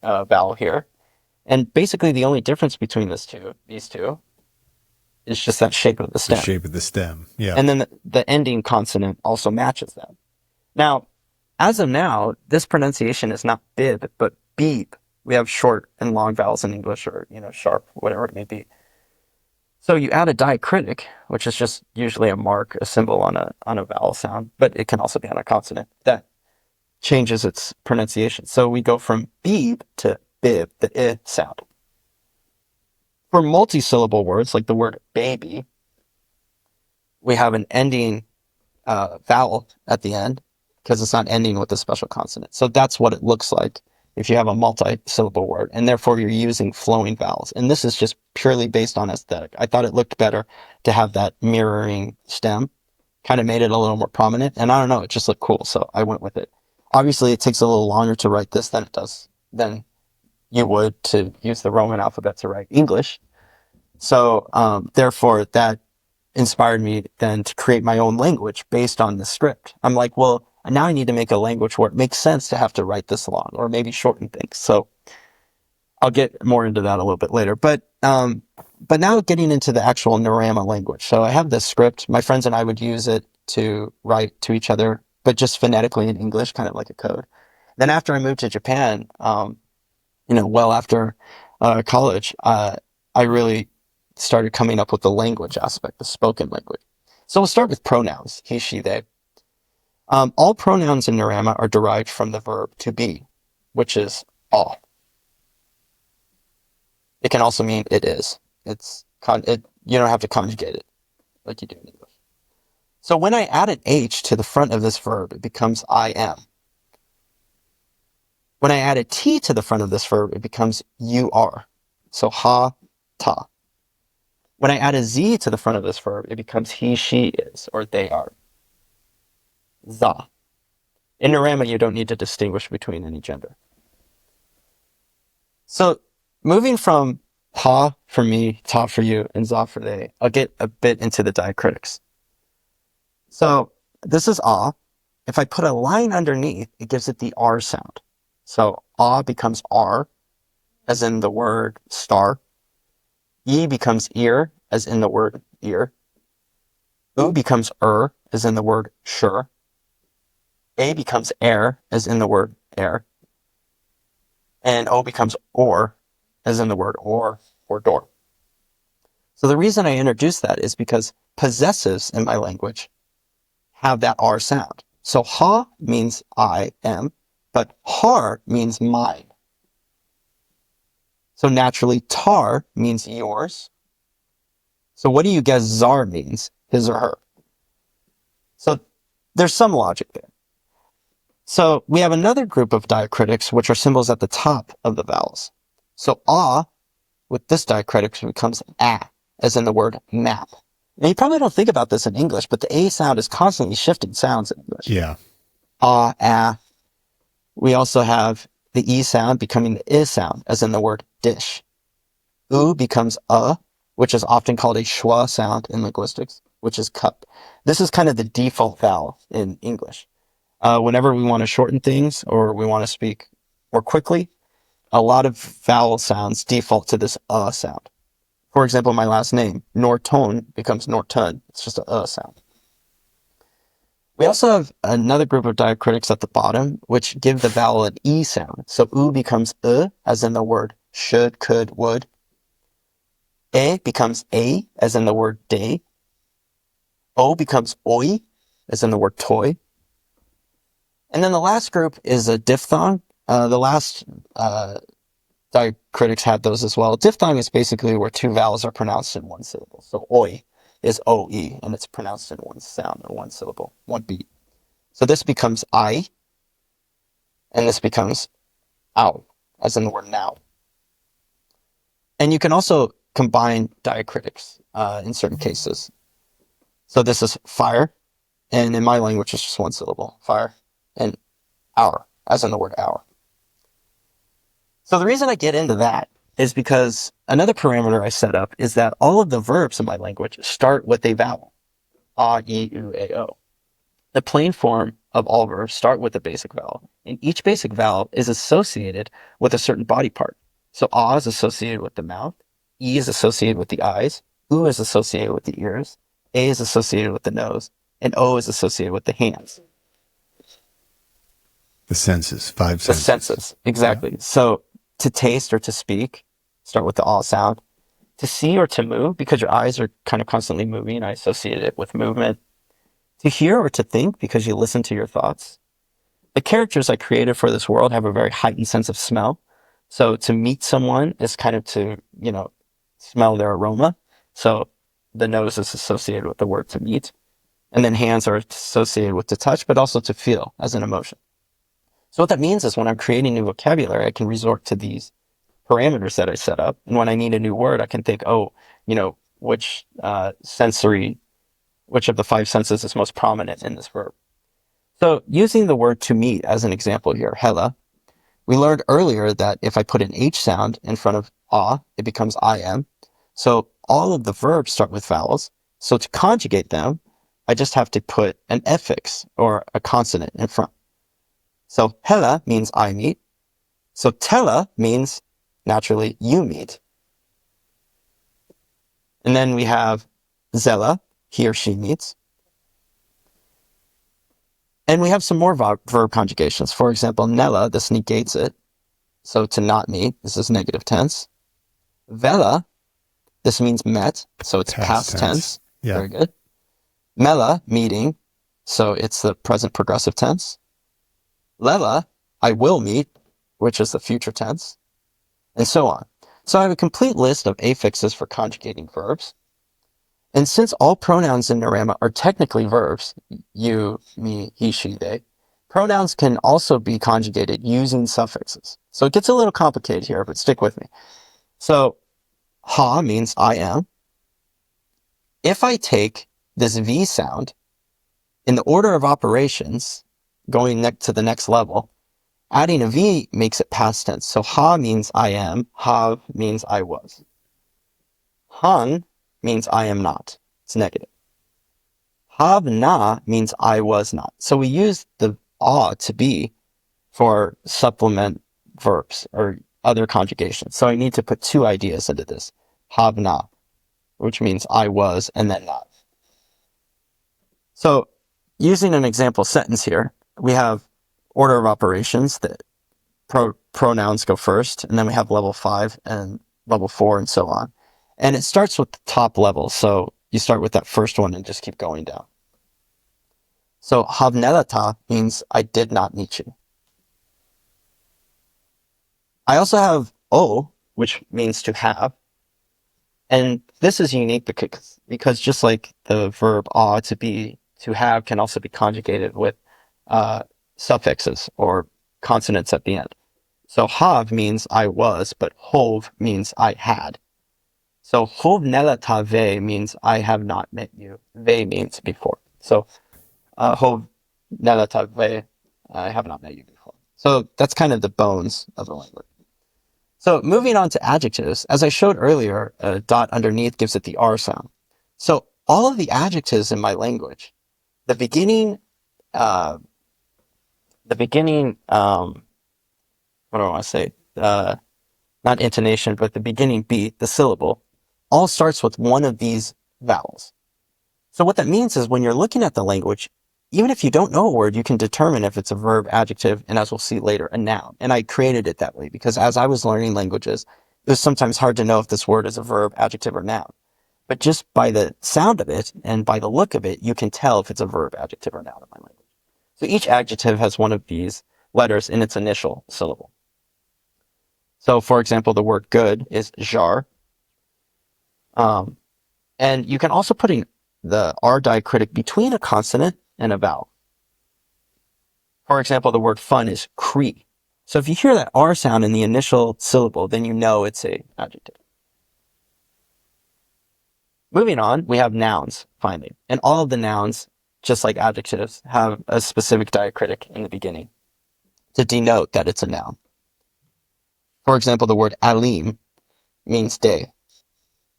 vowel here. And basically the only difference between these two is just that shape of the stem. The shape of the stem, yeah. And then the ending consonant also matches that. Now, as of now, this pronunciation is not bib, but beep. We have short and long vowels in English, or, sharp, whatever it may be. So you add a diacritic, which is just usually a mark, a symbol on a vowel sound, but it can also be on a consonant. That changes its pronunciation. So we go from beep to bib, the I sound. For multi-syllable words, like the word baby, we have an ending vowel at the end, because it's not ending with a special consonant. So that's what it looks like if you have a multi-syllable word, and therefore you're using flowing vowels. And this is just purely based on aesthetic. I thought it looked better to have that mirroring stem, kind of made it a little more prominent. And I don't know, it just looked cool, so I went with it. Obviously, it takes a little longer to write this than you would to use the Roman alphabet to write English. So therefore, that inspired me then to create my own language based on the script. I'm like, well, now I need to make a language where it makes sense to have to write this long, or maybe shorten things. So I'll get more into that a little bit later. But now getting into the actual Nurama language. So I have this script. My friends and I would use it to write to each other, but just phonetically in English, kind of like a code. Then after I moved to Japan, well after college, I really started coming up with the language aspect, the spoken language. So we'll start with pronouns, he, she, they. All pronouns in Nurama are derived from the verb to be, which is aw. It can also mean it is. You don't have to conjugate it like you do in English. So when I add an H to the front of this verb, it becomes I am. When I add a T to the front of this verb, it becomes you are. So ha, ta. When I add a Z to the front of this verb, it becomes he, she is, or they are. Za. In Nurama, you don't need to distinguish between any gender. So moving from ha for me, ta for you, and za for they, I'll get a bit into the diacritics. So this is ah. If I put a line underneath, it gives it the R sound. So ah becomes R, as in the word star. E becomes ear, as in the word ear. U becomes as in the word sure. A becomes air, as in the word air. And O becomes or, as in the word or door. So the reason I introduced that is because possessives in my language have that R sound. So ha means I am, but har means mine. So naturally, tar means yours. So what do you guess zar means? His or her. So there's some logic there. So we have another group of diacritics, which are symbols at the top of the vowels. So ah, with this diacritic, becomes a, as in the word map. Now you probably don't think about this in English, but the A sound is constantly shifting sounds in English. Yeah. Ah. We also have the E sound becoming the I sound, as in the word dish. U becomes which is often called a schwa sound in linguistics, which is cup. This is kind of the default vowel in English. Whenever we want to shorten things or we want to speak more quickly, a lot of vowel sounds default to this sound. For example, my last name, Norton, becomes Norton. It's just a sound. We also have another group of diacritics at the bottom, which give the vowel an E sound. So U becomes as in the word should, could, would. A becomes A, as in the word day. O becomes oi, as in the word toy. And then the last group is a diphthong. The last diacritics had those as well. Diphthong is basically where two vowels are pronounced in one syllable. So oi is O-E, and it's pronounced in one sound, or one syllable, one beat. So this becomes I, and this becomes ow, as in the word now. And you can also combine diacritics in certain cases. So this is fire, and in my language, it's just one syllable, fire, and hour, as in the word hour. So the reason I get into that is because another parameter I set up is that all of the verbs in my language start with a vowel. A, E, U, A, O. The plain form of all verbs start with a basic vowel, and each basic vowel is associated with a certain body part. So A is associated with the mouth, E is associated with the eyes, U is associated with the ears, A is associated with the nose, and O is associated with the hands. The senses, five The senses. senses, exactly. Yeah. So to taste or to speak, start with the A sound. To see or to move, because your eyes are kind of constantly moving, I associate it with movement. To hear or to think, because you listen to your thoughts. The characters I created for this world have a very heightened sense of smell. So to meet someone is kind of to, smell their aroma. So the nose is associated with the word to meet. And then hands are associated with to touch, but also to feel as an emotion. So what that means is when I'm creating new vocabulary, I can resort to these parameters that I set up. And when I need a new word, I can think, which which of the five senses is most prominent in this verb. So using the word to meet as an example here, hela, we learned earlier that if I put an H sound in front of a, it becomes I am. So all of the verbs start with vowels. So to conjugate them, I just have to put an affix or a consonant in front. So hela means I meet. So tela means naturally you meet. And then we have zela, he or she meets. And we have some more verb conjugations. For example, nela, this negates it. So to not meet, this is negative tense. Vela, this means met. So it's past tense. Yeah. Very good. Mela, meeting. So it's the present progressive tense. Lela, I will meet, which is the future tense. And so on. So I have a complete list of affixes for conjugating verbs. And since all pronouns in Nurama are technically verbs, you, me, he, she, they, pronouns can also be conjugated using suffixes. So it gets a little complicated here, but stick with me. So ha means I am. If I take this V sound in the order of operations, going to the next level, adding a V makes it past tense. So ha means I am, have means I was. Han means I am not. It's negative. Have na means I was not. So we use the a to be for supplement verbs or other conjugations. So I need to put two ideas into this. Have na, which means I was and then not. So using an example sentence here, we have order of operations that pronouns go first, and then we have level 5 and level 4 and so on. And it starts with the top level. So you start with that first one and just keep going down. So havnelata means I did not meet you. I also have o, which means to have. And this is unique because just like the verb a, to be, to have can also be conjugated with suffixes or consonants at the end. So have means I was, but hov means I had. So hov nelata ve means I have not met you. Ve means before. So hov nelata ve, I have not met you before. So that's kind of the bones of the language. So moving on to adjectives, as I showed earlier, a dot underneath gives it the R sound. So all of the adjectives in my language, the beginning, what do I want to say? Not intonation, but the beginning beat, the syllable, all starts with one of these vowels. So what that means is when you're looking at the language, even if you don't know a word, you can determine if it's a verb, adjective, and as we'll see later, a noun. And I created it that way because as I was learning languages, it was sometimes hard to know if this word is a verb, adjective, or noun. But just by the sound of it and by the look of it, you can tell if it's a verb, adjective, or noun in my language. So each adjective has one of these letters in its initial syllable. So for example, the word good is jar. And you can also put in the R diacritic between a consonant and a vowel. For example, the word fun is cree. So if you hear that R sound in the initial syllable, then you know it's an adjective. moving on, we have nouns, finally. And all of the nouns, just like adjectives, have a specific diacritic in the beginning to denote that it's a noun. For example, the word alim means day.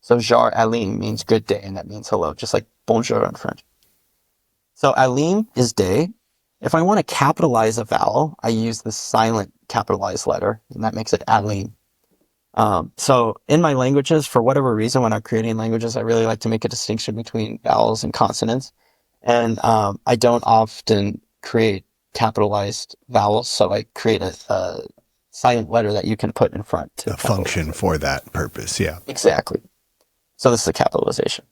So jar alim means good day, and that means hello, just like bonjour in French. So alim is day. If I want to capitalize a vowel, I use the silent capitalized letter, and that makes it alim. So in my languages, for whatever reason, when I'm creating languages, I really like to make a distinction between vowels and consonants. And I don't often create capitalized vowels, so I create a silent letter that you can put in front to a function for that purpose. Yeah, exactly. So this is a capitalization.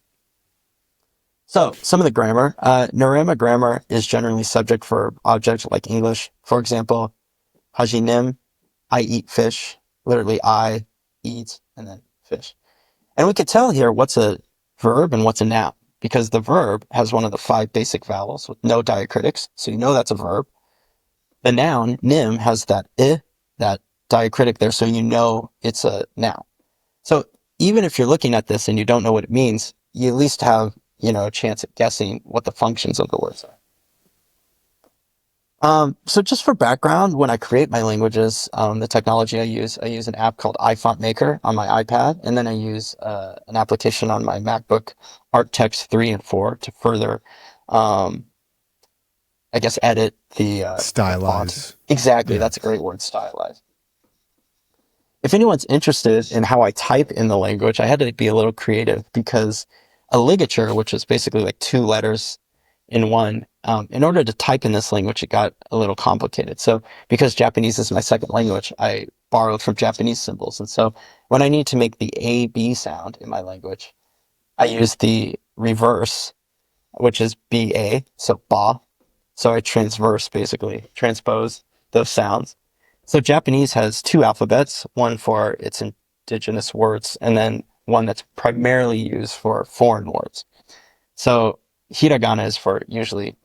So some of the grammar, Nurama grammar is generally subject verb object, like English. For example, hajinim, I eat fish. Literally, I eat and then fish. And we could tell here what's a verb and what's a noun, because the verb has one of the 5 basic vowels with no diacritics, so you know that's a verb. The noun, nim, has that that diacritic there, so you know it's a noun. So even if you're looking at this and you don't know what it means, you at least have, a chance at guessing what the functions of the words are. So just for background, when I create my languages, the technology I use an app called iFont Maker on my iPad, and then I use an application on my MacBook, ArtText 3 and 4, to further, edit the stylize. Font. Exactly, yeah. That's a great word, stylize. If anyone's interested in how I type in the language, I had to be a little creative, because a ligature, which is basically like 2 letters in one, in order to type in this language, it got a little complicated. So because Japanese is my second language, I borrowed from Japanese symbols. And so when I need to make the A, B sound in my language, I use the reverse, which is BA, so ba. So I transpose those sounds. So Japanese has 2 alphabets, one for its indigenous words, and then one that's primarily used for foreign words. So hiragana is for usually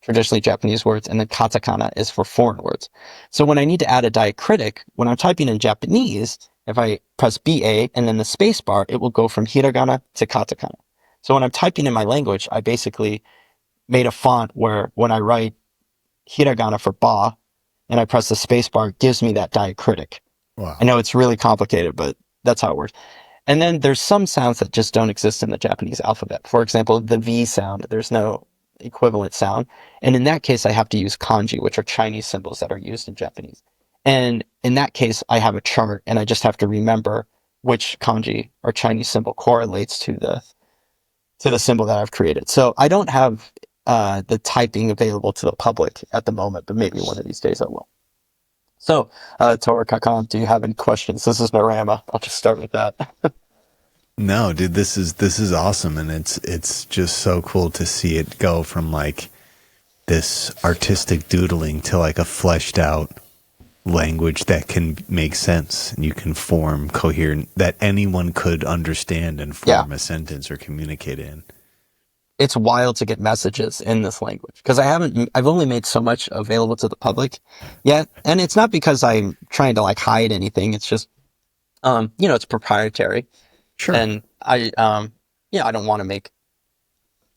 traditionally Japanese words, and then katakana is for foreign words. So when I need to add a diacritic, when I'm typing in Japanese, if I press BA and then the space bar, it will go from hiragana to katakana. So when I'm typing in my language, I basically made a font where when I write hiragana for ba and I press the space bar, it gives me that diacritic. Wow. I know it's really complicated, but that's how it works. And then there's some sounds that just don't exist in the Japanese alphabet. For example, the V sound, there's no equivalent sound. And in that case, I have to use kanji, which are Chinese symbols that are used in Japanese. And in that case, I have a chart, and I just have to remember which kanji or Chinese symbol correlates to the symbol that I've created. So I don't have the typing available to the public at the moment, but maybe one of these days I will. So, Tora Kakan, do you have any questions? This is Nurama. I'll just start with that. No, dude, this is awesome, and it's just so cool to see it go from like this artistic doodling to like a fleshed out language that can make sense, and you can form coherent, that anyone could understand and form a sentence or communicate in. It's wild to get messages in this language, because I've only made so much available to the public yet. And it's not because I'm trying to like hide anything. It's just, it's proprietary. Sure. And I don't want to make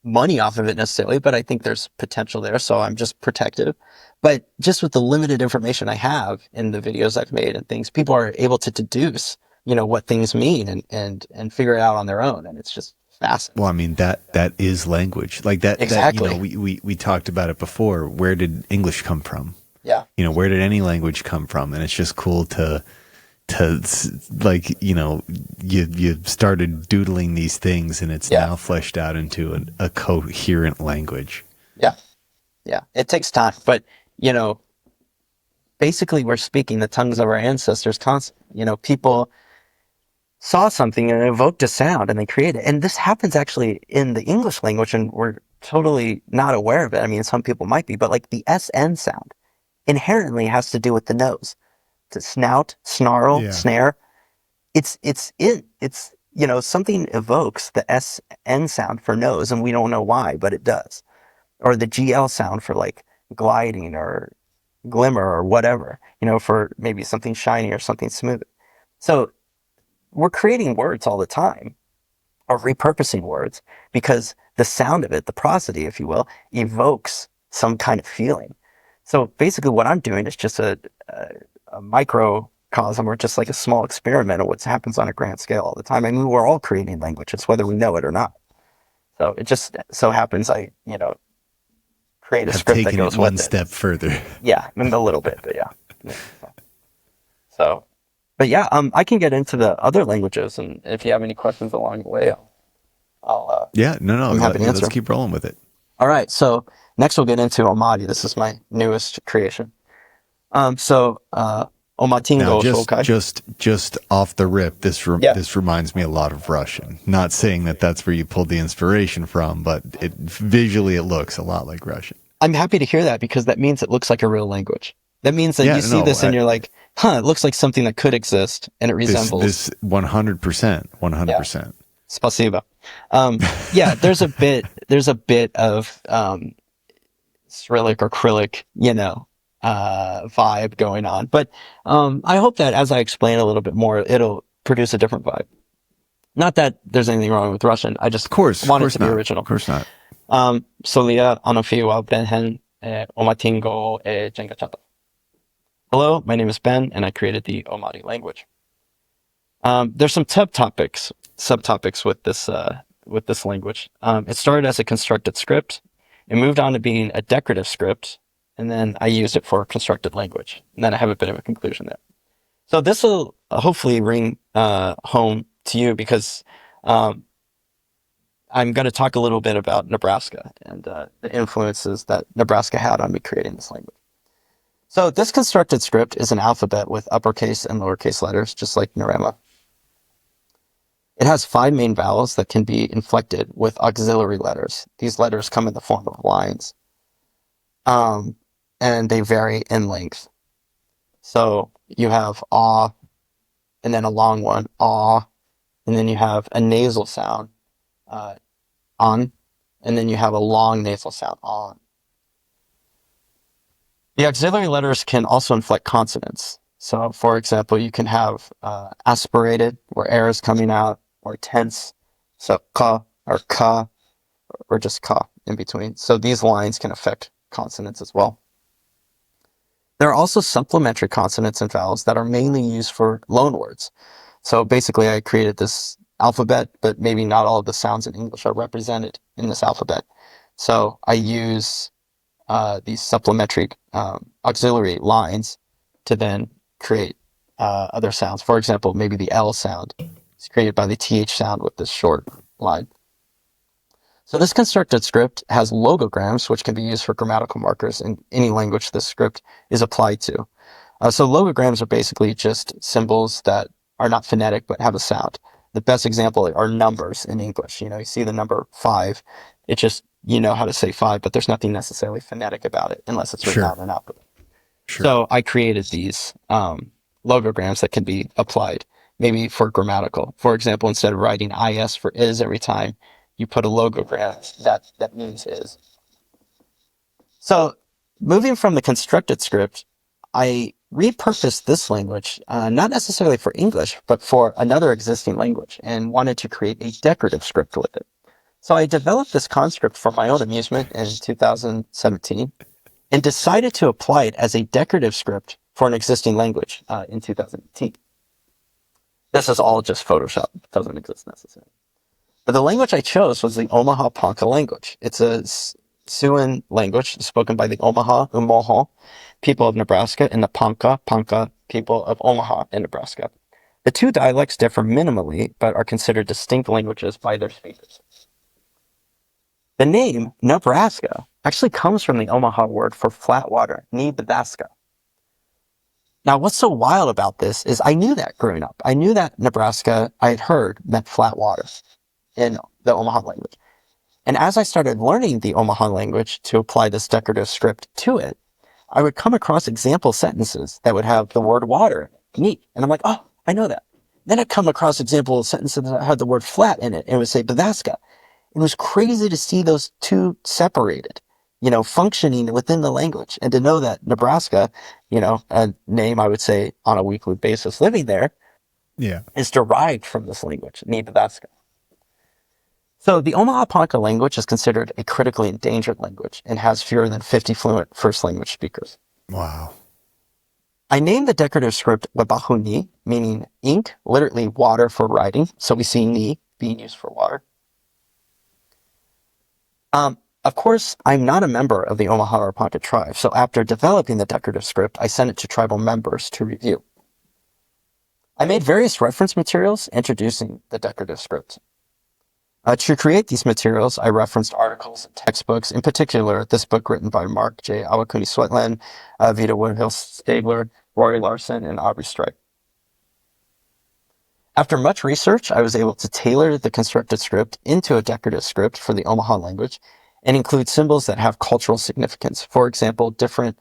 money off of it necessarily, but I think there's potential there. So I'm just protective. But just with the limited information I have in the videos I've made and things, people are able to deduce, what things mean and figure it out on their own. And it's just fascinating. Well, I mean, that is language. Like that, exactly. That, we talked about it before. Where did English come from? Yeah. Where did any language come from? And it's just cool to like, you started doodling these things, and it's now fleshed out into a coherent language. Yeah. Yeah. It takes time, but, basically we're speaking the tongues of our ancestors constantly. People saw something and evoked a sound and they created it. And this happens actually in the English language, and we're totally not aware of it. I mean, some people might be, but like the SN sound inherently has to do with the nose. To snout, snarl, snare. It's something evokes the SN sound for nose, and we don't know why, but it does. Or the GL sound for like gliding or glimmer or whatever, for maybe something shiny or something smooth. So we're creating words all the time or repurposing words because the sound of it, the prosody, if you will, evokes some kind of feeling. So basically what I'm doing is just a microcosm or just like a small experiment of what happens on a grand scale all the time. I mean, we're all creating languages, whether we know it or not. So it just so happens I, create a script that goes one with step further. Yeah, a little bit, but yeah. So, but yeah, I can get into the other languages, and if you have any questions along the way, I'll I'm happy to answer. Let's keep rolling with it. All right, so next we'll get into Omati. This is my newest creation. Omati Now, Language. just off the rip, this reminds me a lot of Russian. Not saying that that's where you pulled the inspiration from, but visually it looks a lot like Russian. I'm happy to hear that because that means it looks like a real language. That means that you see this and you're like, it looks like something that could exist, and it resembles this 100%. Spasiba. There's a bit of Cyrillic or Cyrillic, vibe going on. But I hope that as I explain a little bit more, it'll produce a different vibe. Not that there's anything wrong with Russian. I just want it to be original. Of course not. Solia anafiwa benhen omatingo jengachata. Hello, my name is Ben, and I created the Omati language. There's some subtopics with this language. It started as a constructed script. It moved on to being a decorative script, and then I used it for constructed language. And then I have a bit of a conclusion there. So this will hopefully ring home to you because I'm going to talk a little bit about Nebraska and the influences that Nebraska had on me creating this language. So this constructed script is an alphabet with uppercase and lowercase letters, just like Nurama. It has 5 main vowels that can be inflected with auxiliary letters. These letters come in the form of lines. And they vary in length. So you have ah, and then a long one, ah, and then you have a nasal sound, on, and then you have a long nasal sound, on. The auxiliary letters can also inflect consonants. So, for example, you can have aspirated, where air is coming out, or tense, so ka, or ka, or just ka in between. So these lines can affect consonants as well. There are also supplementary consonants and vowels that are mainly used for loanwords. So basically, I created this alphabet, but maybe not all of the sounds in English are represented in this alphabet. So I use these supplementary auxiliary lines to then create other sounds. For example, maybe the L sound is created by the TH sound with this short line. So this constructed script has logograms, which can be used for grammatical markers in any language this script is applied to. So logograms are basically just symbols that are not phonetic but have a sound. The best example are numbers in English. You see the number 5. It just, how to say 5, but there's nothing necessarily phonetic about it unless it's written out in an alphabet. Sure. So I created these logograms that can be applied maybe for grammatical. For example, instead of writing is for is every time, you put a logogram that means is. So moving from the constructed script, I repurposed this language, not necessarily for English, but for another existing language, and wanted to create a decorative script with it. So I developed this construct for my own amusement in 2017 and decided to apply it as a decorative script for an existing language in 2018. This is all just Photoshop. It doesn't exist necessarily. But the language I chose was the Omaha Ponca language. It's a Siouan language spoken by the Omaha Umoho people of Nebraska and the Ponca people of Omaha in Nebraska. The two dialects differ minimally, but are considered distinct languages by their speakers. The name Nebraska actually comes from the Omaha word for flat water, Nebraska. Now, what's so wild about this is I knew that growing up. I knew that Nebraska, I had heard, meant flat water in the Omaha language. And as I started learning the Omaha language to apply this decorative script to it, I would come across example sentences that would have the word water, neat. And I'm like, oh, I know that. Then I'd come across example sentences that had the word flat in it and it would say Nebraska. It was crazy to see those two separated, functioning within the language. And to know that Nebraska, a name I would say on a weekly basis living there, is derived from this language, Nebraska. So the Omaha Ponca language is considered a critically endangered language and has fewer than 50 fluent first language speakers. Wow. I named the decorative script Wabahu Ni, meaning ink, literally water for writing. So we see ni being used for water. Of course, I'm not a member of the Omaha or Ponca tribe, so after developing the decorative script, I sent it to tribal members to review. I made various reference materials introducing the decorative script. To create these materials, I referenced articles and textbooks, in particular, this book written by Mark J. Awakuni-Sweatland, Vita Woodhill-Stabler, Rory Larson, and Aubrey Stripe. After much research, I was able to tailor the constructed script into a decorative script for the Omaha language and include symbols that have cultural significance. For example, different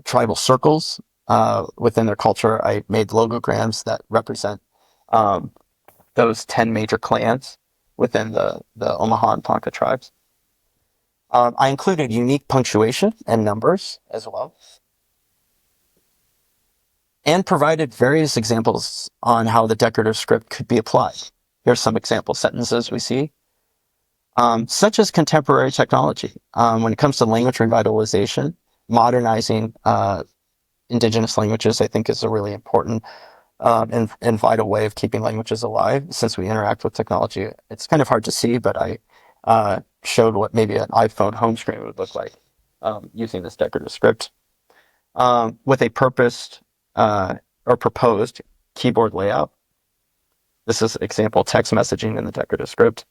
tribal circles within their culture. I made logograms that represent those 10 major clans within the Omaha and Ponca tribes. I included unique punctuation and numbers as well, and provided various examples on how the decorative script could be applied. Here's some example sentences we see, such as contemporary technology. When it comes to language revitalization, modernizing indigenous languages, I think, is a really important and vital way of keeping languages alive since we interact with technology. It's kind of hard to see, but I showed what maybe an iPhone home screen would look like using this decorative script with a purposed or proposed keyboard layout. This is example text messaging in the decorative script.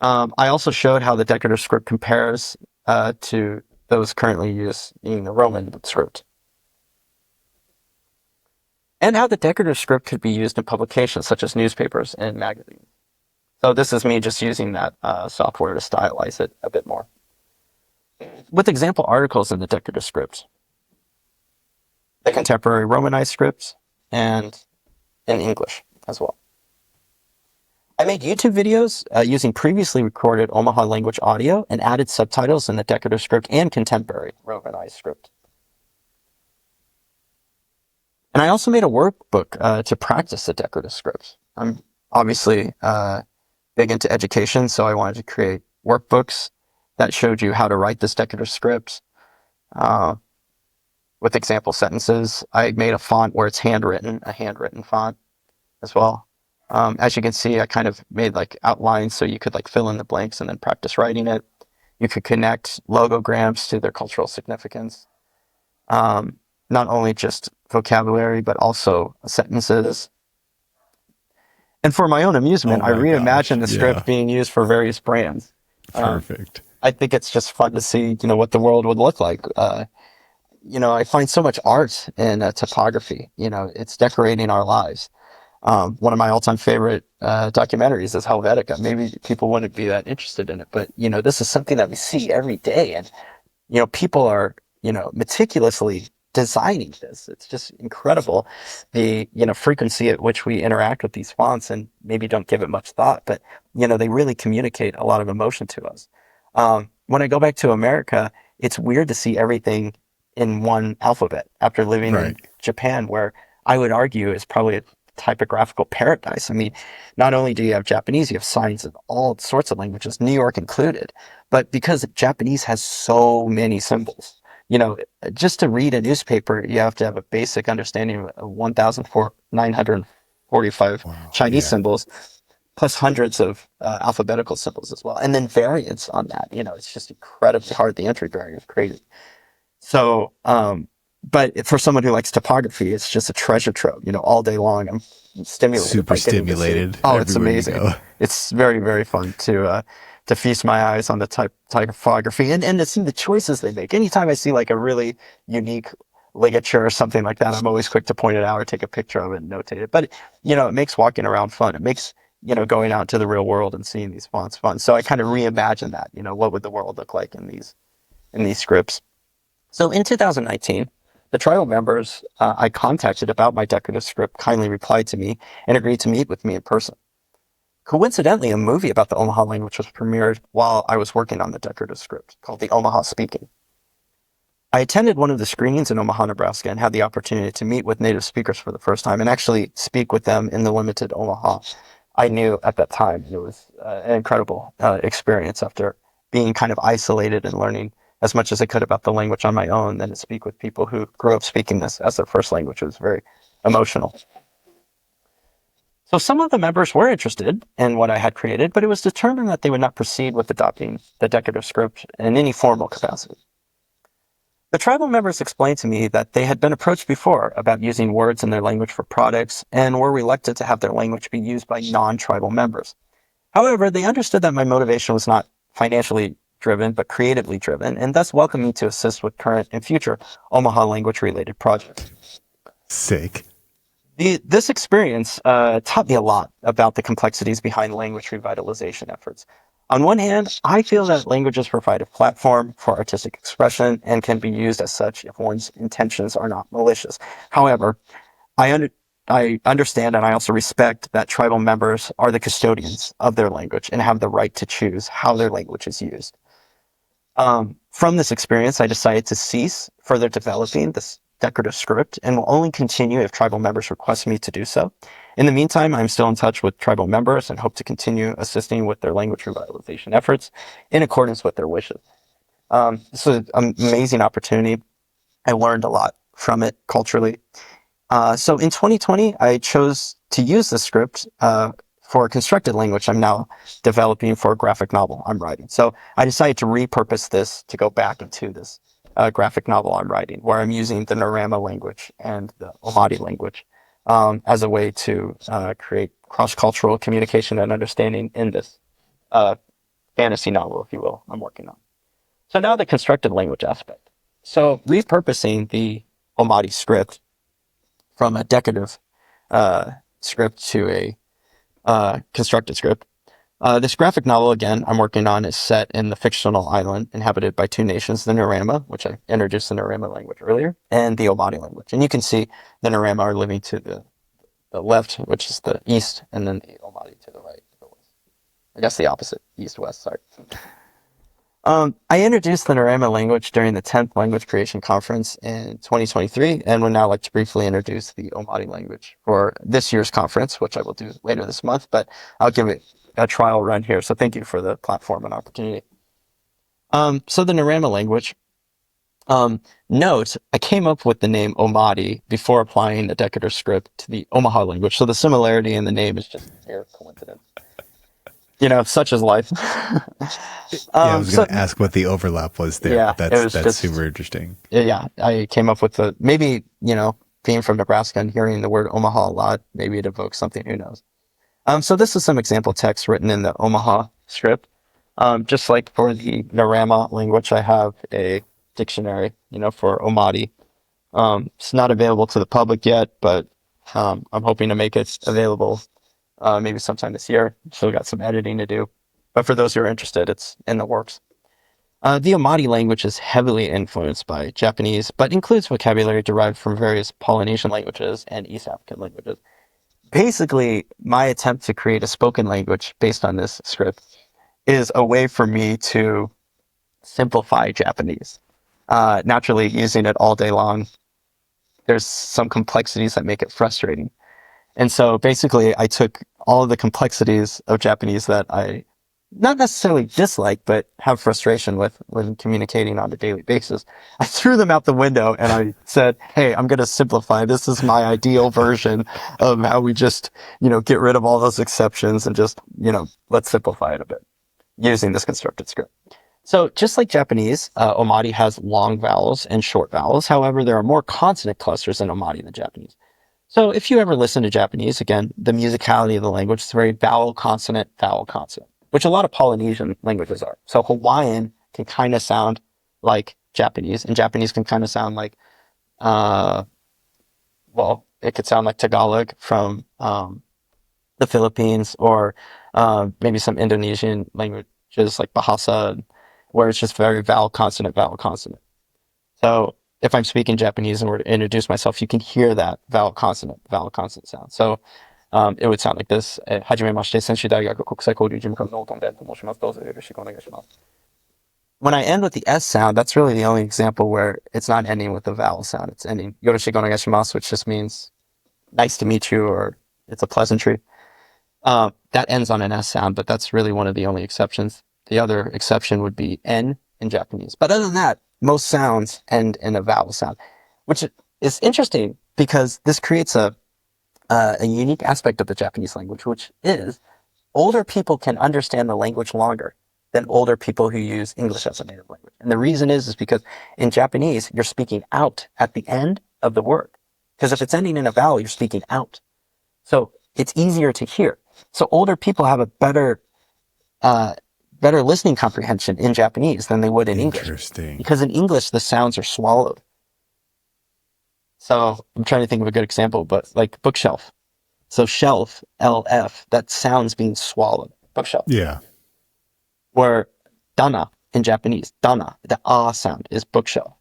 I also showed how the decorative script compares to those currently used in the Roman script, and how the decorative script could be used in publications such as newspapers and magazines. So this is me just using that software to stylize it a bit more. With example articles in the decorative script, the contemporary Romanized scripts, and in English as well. I made YouTube videos using previously recorded Omaha language audio and added subtitles in the decorative script and contemporary Romanized script. And I also made a workbook to practice the decorative scripts. I'm obviously big into education, so I wanted to create workbooks that showed you how to write this decorative script with example sentences. I made a font where it's handwritten, a handwritten font as well. As you can see, I kind of made like outlines so you could like fill in the blanks and then practice writing it. You could connect logograms to their cultural significance. Not only just vocabulary, but also sentences. And for my own amusement, I reimagined the script being used for various brands. Perfect. I think it's just fun to see, what the world would look like. I find so much art in topography. It's decorating our lives. One of my all-time favorite documentaries is Helvetica. Maybe people wouldn't be that interested in it, but this is something that we see every day, and people are meticulously designing this. It's just incredible, the frequency at which we interact with these fonts and maybe don't give it much thought, but they really communicate a lot of emotion to us. When I go back to America, it's weird to see everything in one alphabet after living in Japan, where I would argue is probably a typographical paradise. I mean, not only do you have Japanese, you have signs of all sorts of languages, New York included, but because Japanese has so many symbols, just to read a newspaper, you have to have a basic understanding of 1,945 Chinese symbols, plus hundreds of alphabetical symbols as well. And then variants on that, it's just incredibly hard. The entry barrier is crazy. So, but for someone who likes topography, it's just a treasure trove, all day long. I'm stimulated. Super stimulated. Oh, it's amazing. It's very, very fun to feast my eyes on the typography and to see the choices they make. Anytime I see like a really unique ligature or something like that, I'm always quick to point it out or take a picture of it and notate it. But, it makes walking around fun. It makes, going out to the real world and seeing these fonts fun. So I kind of reimagine that, what would the world look like in these scripts. So in 2019, the tribal members I contacted about my decorative script kindly replied to me and agreed to meet with me in person. Coincidentally, a movie about the Omaha language was premiered while I was working on the decorative script called The Omaha Speaking. I attended one of the screenings in Omaha, Nebraska, and had the opportunity to meet with native speakers for the first time and actually speak with them in the limited Omaha I knew at that time. It was an incredible experience after being kind of isolated and learning as much as I could about the language on my own, then to speak with people who grew up speaking this as their first language. It was very emotional. So some of the members were interested in what I had created, but it was determined that they would not proceed with adopting the decorative script in any formal capacity. The tribal members explained to me that they had been approached before about using words in their language for products and were reluctant to have their language be used by non-tribal members. However, they understood that my motivation was not financially driven, but creatively driven, and thus welcomed me to assist with current and future Omaha language related projects. Sick. This experience taught me a lot about the complexities behind language revitalization efforts. On one hand, I feel that languages provide a platform for artistic expression and can be used as such if one's intentions are not malicious. However, I understand and I also respect that tribal members are the custodians of their language and have the right to choose how their language is used. From this experience, I decided to cease further developing this decorative script and will only continue if tribal members request me to do so. In the meantime, I'm still in touch with tribal members and hope to continue assisting with their language revitalization efforts in accordance with their wishes. This is an amazing opportunity. I learned a lot from it culturally. So in 2020, I chose to use this script for a constructed language I'm now developing for a graphic novel I'm writing. So I decided to repurpose this to go back into this graphic novel I'm writing, where I'm using the Nurama language and the Omati language as a way to create cross-cultural communication and understanding in this fantasy novel, if you will, I'm working on. So now the constructed language aspect. So repurposing the Omati script from a decorative script to a constructed script. This graphic novel, again, I'm working on is set in the fictional island inhabited by two nations, the Nurama, which I introduced the Nurama language earlier, and the Omati language. And you can see the Nurama are living to the left, which is the east, and then the Omati to the right, the west. I guess the opposite, east-west, sorry. I introduced the Nurama language during the 10th Language Creation Conference in 2023, and would now like to briefly introduce the Omati language for this year's conference, which I will do later this month, but I'll give it a trial run here. So thank you for the platform and opportunity. So the Nurama language, note, I came up with the name Omati before applying the decorative script to the Omaha language. So the similarity in the name is just mere coincidence. You know, such is life. I was going to ask what the overlap was there. Yeah, that's just super interesting. Yeah, I came up with maybe, being from Nebraska and hearing the word Omaha a lot, maybe it evokes something, who knows. So this is some example text written in the Omaha script. Just like for the Nurama language, I have a dictionary, for Omati. It's not available to the public yet, but I'm hoping to make it available maybe sometime this year. Still got some editing to do. But for those who are interested, it's in the works. The Omati language is heavily influenced by Japanese, but includes vocabulary derived from various Polynesian languages and East African languages. Basically, my attempt to create a spoken language based on this script is a way for me to simplify Japanese. Naturally, using it all day long, there's some complexities that make it frustrating. And so basically, I took all of the complexities of Japanese that I not necessarily dislike, but have frustration with when communicating on a daily basis. I threw them out the window and I said, hey, I'm going to simplify. This is my ideal version of how we just, get rid of all those exceptions and just, let's simplify it a bit using this constructed script. So just like Japanese, Omati has long vowels and short vowels. However, there are more consonant clusters in Omati than Japanese. So if you ever listen to Japanese, again, the musicality of the language is very vowel, consonant, which a lot of Polynesian languages are. So Hawaiian can kind of sound like Japanese, and Japanese can kind of sound like, it could sound like Tagalog from the Philippines, or maybe some Indonesian languages like Bahasa, where it's just very vowel, consonant. So if I'm speaking Japanese and were to introduce myself, you can hear that vowel, consonant sound. So it would sound like this. はじめまして、専修大学国際交流事務官のノートンでと申します。どうぞよろしくお願いします。When I end with the S sound, that's really the only example where it's not ending with the vowel sound. It's ending よろしくお願いします, which just means nice to meet you, or it's a pleasantry. That ends on an S sound, but that's really one of the only exceptions. The other exception would be N in Japanese. But other than that, most sounds end in a vowel sound, which is interesting because this creates a unique aspect of the Japanese language, which is older people can understand the language longer than older people who use English as a native language. And the reason is because in Japanese, you're speaking out at the end of the word. Because if it's ending in a vowel, you're speaking out. So it's easier to hear. So older people have a better listening comprehension in Japanese than they would in English. Interesting. Because in English, the sounds are swallowed. So I'm trying to think of a good example, but like bookshelf. So shelf, LF, that sounds being swallowed. Bookshelf. Yeah. Where dana in Japanese, dana, the ah sound is bookshelf.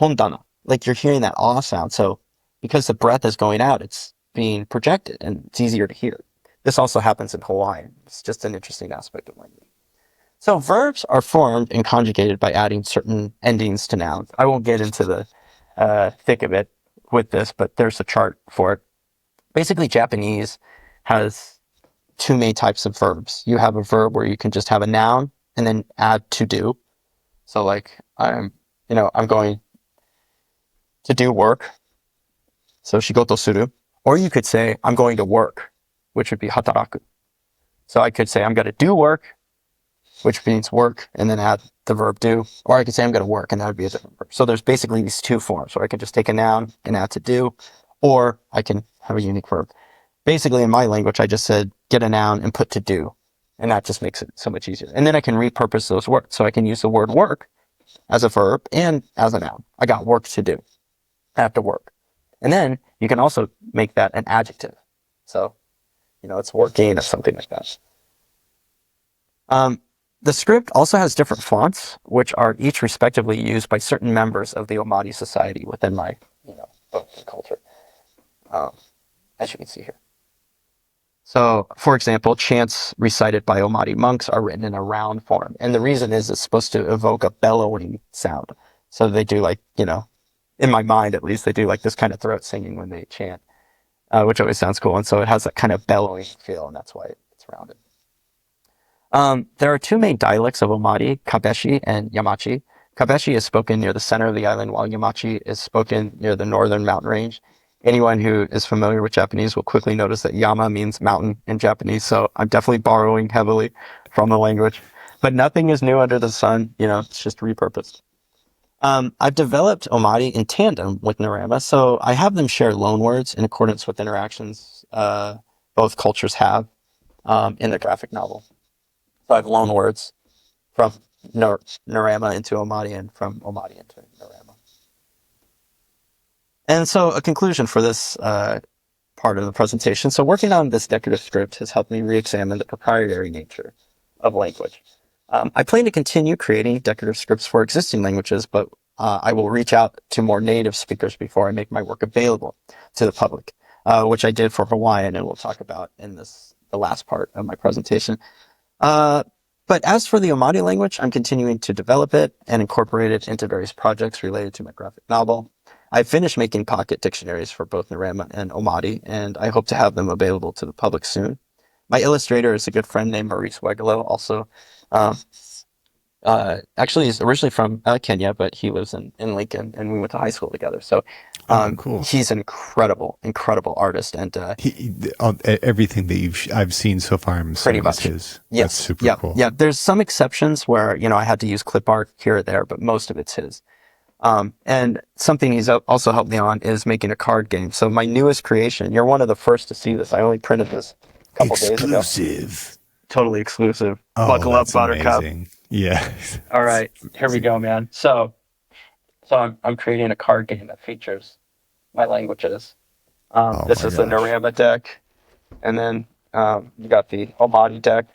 Hondana, like you're hearing that ah sound. So because the breath is going out, it's being projected and it's easier to hear. This also happens in Hawaiian. It's just an interesting aspect of language. So verbs are formed and conjugated by adding certain endings to nouns. I won't get into the thick of it with this, but there's a chart for it. Basically, Japanese has two main types of verbs. You have a verb where you can just have a noun and then add to do. So like I'm going to do work. So shigoto suru. Or you could say I'm going to work, which would be hataraku. So I could say I'm going to do work, which means work, and then add the verb do. Or I could say I'm going to work, and that would be a different verb. So there's basically these two forms, where I can just take a noun and add to do, or I can have a unique verb. Basically, in my language, I just said get a noun and put to do, and that just makes it so much easier. And then I can repurpose those words. So I can use the word work as a verb and as a noun. I got work to do. I have to work. And then you can also make that an adjective. So, it's working or something like that. The script also has different fonts, which are each respectively used by certain members of the Omati society within my, book and culture, as you can see here. So, for example, chants recited by Omati monks are written in a round form. And the reason is it's supposed to evoke a bellowing sound. So they do in my mind at least, they do like this kind of throat singing when they chant, which always sounds cool. And so it has that kind of bellowing feel, and that's why it's rounded. There are two main dialects of Omati, Kabeshi and Yamachi. Kabeshi is spoken near the center of the island, while Yamachi is spoken near the northern mountain range. Anyone who is familiar with Japanese will quickly notice that Yama means mountain in Japanese, so I'm definitely borrowing heavily from the language. But nothing is new under the sun, it's just repurposed. I've developed Omati in tandem with Nurama, so I have them share loanwords in accordance with interactions both cultures have in the graphic novel. So I have loanwords from Nurama into Omati and from Omati into Nurama. And so a conclusion for this part of the presentation. So working on this decorative script has helped me re-examine the proprietary nature of language. I plan to continue creating decorative scripts for existing languages, but I will reach out to more native speakers before I make my work available to the public, which I did for Hawaiian, and we'll talk about in the last part of my presentation. But as for the Omati language, I'm continuing to develop it and incorporate it into various projects related to my graphic novel. I finished making pocket dictionaries for both Nurama and Omati, and I hope to have them available to the public soon. My illustrator is a good friend named Maurice Wegelo, also. Actually, he's originally from Kenya, but he lives in Lincoln, and we went to high school together. So, cool. He's an incredible artist, and everything that I've seen so far, I'm pretty much his. Yes. That's super cool. Yeah, there's some exceptions where I had to use clip art here or there, but most of it's his. And something he's also helped me on is making a card game. So my newest creation, you're one of the first to see this. I only printed this a couple days ago. Exclusive. Totally exclusive. Oh, Buckle up, that's Buttercup. amazing. Yeah. All right, here we go, man. So I'm creating a card game that features my languages. This is the Nurama deck, and then you got the Omati deck.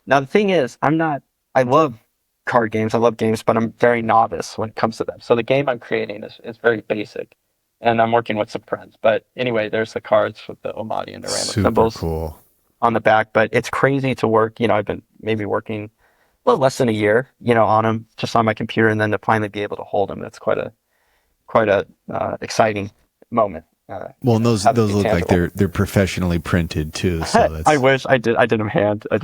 Now the thing is, I love card games, I love games, but I'm very novice when it comes to them. So the game I'm creating is very basic, and I'm working with some friends. But anyway, there's the cards with the Omati and Nurama symbols cool on the back. But it's crazy to work. I've been maybe working a little less than a year, on them, just on my computer, and then to finally be able to hold them, that's quite a exciting moment. Well, and those have it be look like tangible. they're professionally printed too. So that's I wish I did them by hand. I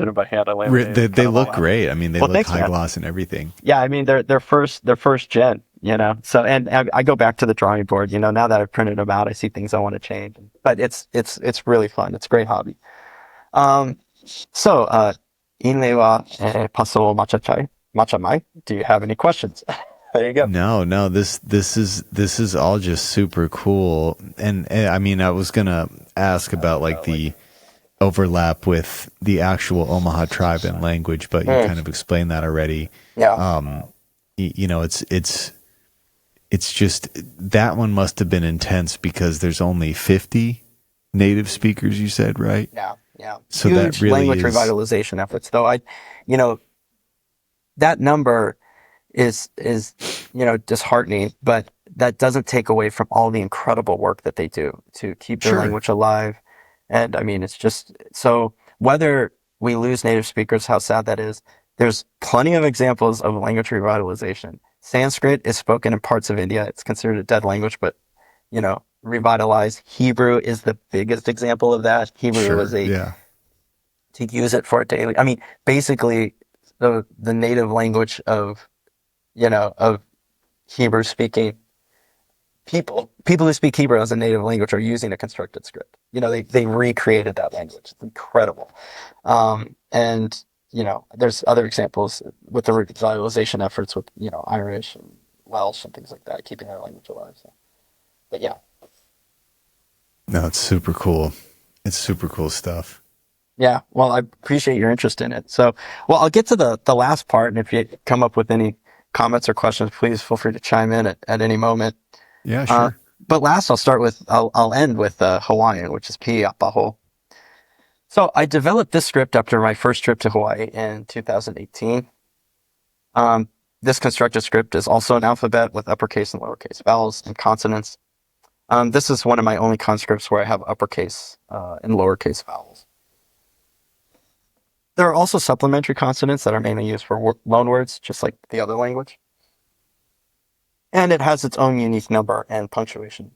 laminated they them look all out. great. I mean, they Well, look thanks, high man. gloss and everything. Yeah, I mean they're first gen, you know. So and I go back to the drawing board, you know. Now that I've printed them out, I see things I want to change. But it's really fun. It's a great hobby. So inlei wa paso matcha mai. Do you have any questions? There you go. No, this is all just super cool. And I mean, I was gonna ask about like the overlap with the actual Omaha tribe and language, but you kind of explained that already. Yeah. You know, it's just that one must have been intense because there's only 50 native speakers, you said, right? Yeah. Yeah. So Huge that really language is revitalization efforts, though. That number is disheartening, but that doesn't take away from all the incredible work that they do to keep their Sure. language alive. And I mean, it's just so whether we lose native speakers, how sad that is. There's plenty of examples of language revitalization. Sanskrit is spoken in parts of India. It's considered a dead language, but revitalized. Hebrew is the biggest example of that. Hebrew was to use it for a daily. I mean, basically, the native language of Hebrew speaking people who speak Hebrew as a native language are using a constructed script. They recreated that language. It's incredible. And there's other examples with the revitalization efforts with Irish and Welsh and things like that, keeping their language alive. So. But yeah. No, it's super cool. It's super cool stuff. Yeah, well, I appreciate your interest in it. So, I'll get to the last part, and if you come up with any comments or questions, please feel free to chime in at any moment. Yeah, sure. But last, I'll end with Hawaiian, which is pi'apaho. So I developed this script after my first trip to Hawaii in 2018. This constructed script is also an alphabet with uppercase and lowercase vowels and consonants. This is one of my only conscripts where I have uppercase and lowercase vowels. There are also supplementary consonants that are mainly used for loanwords, just like the other language. And it has its own unique number and punctuation.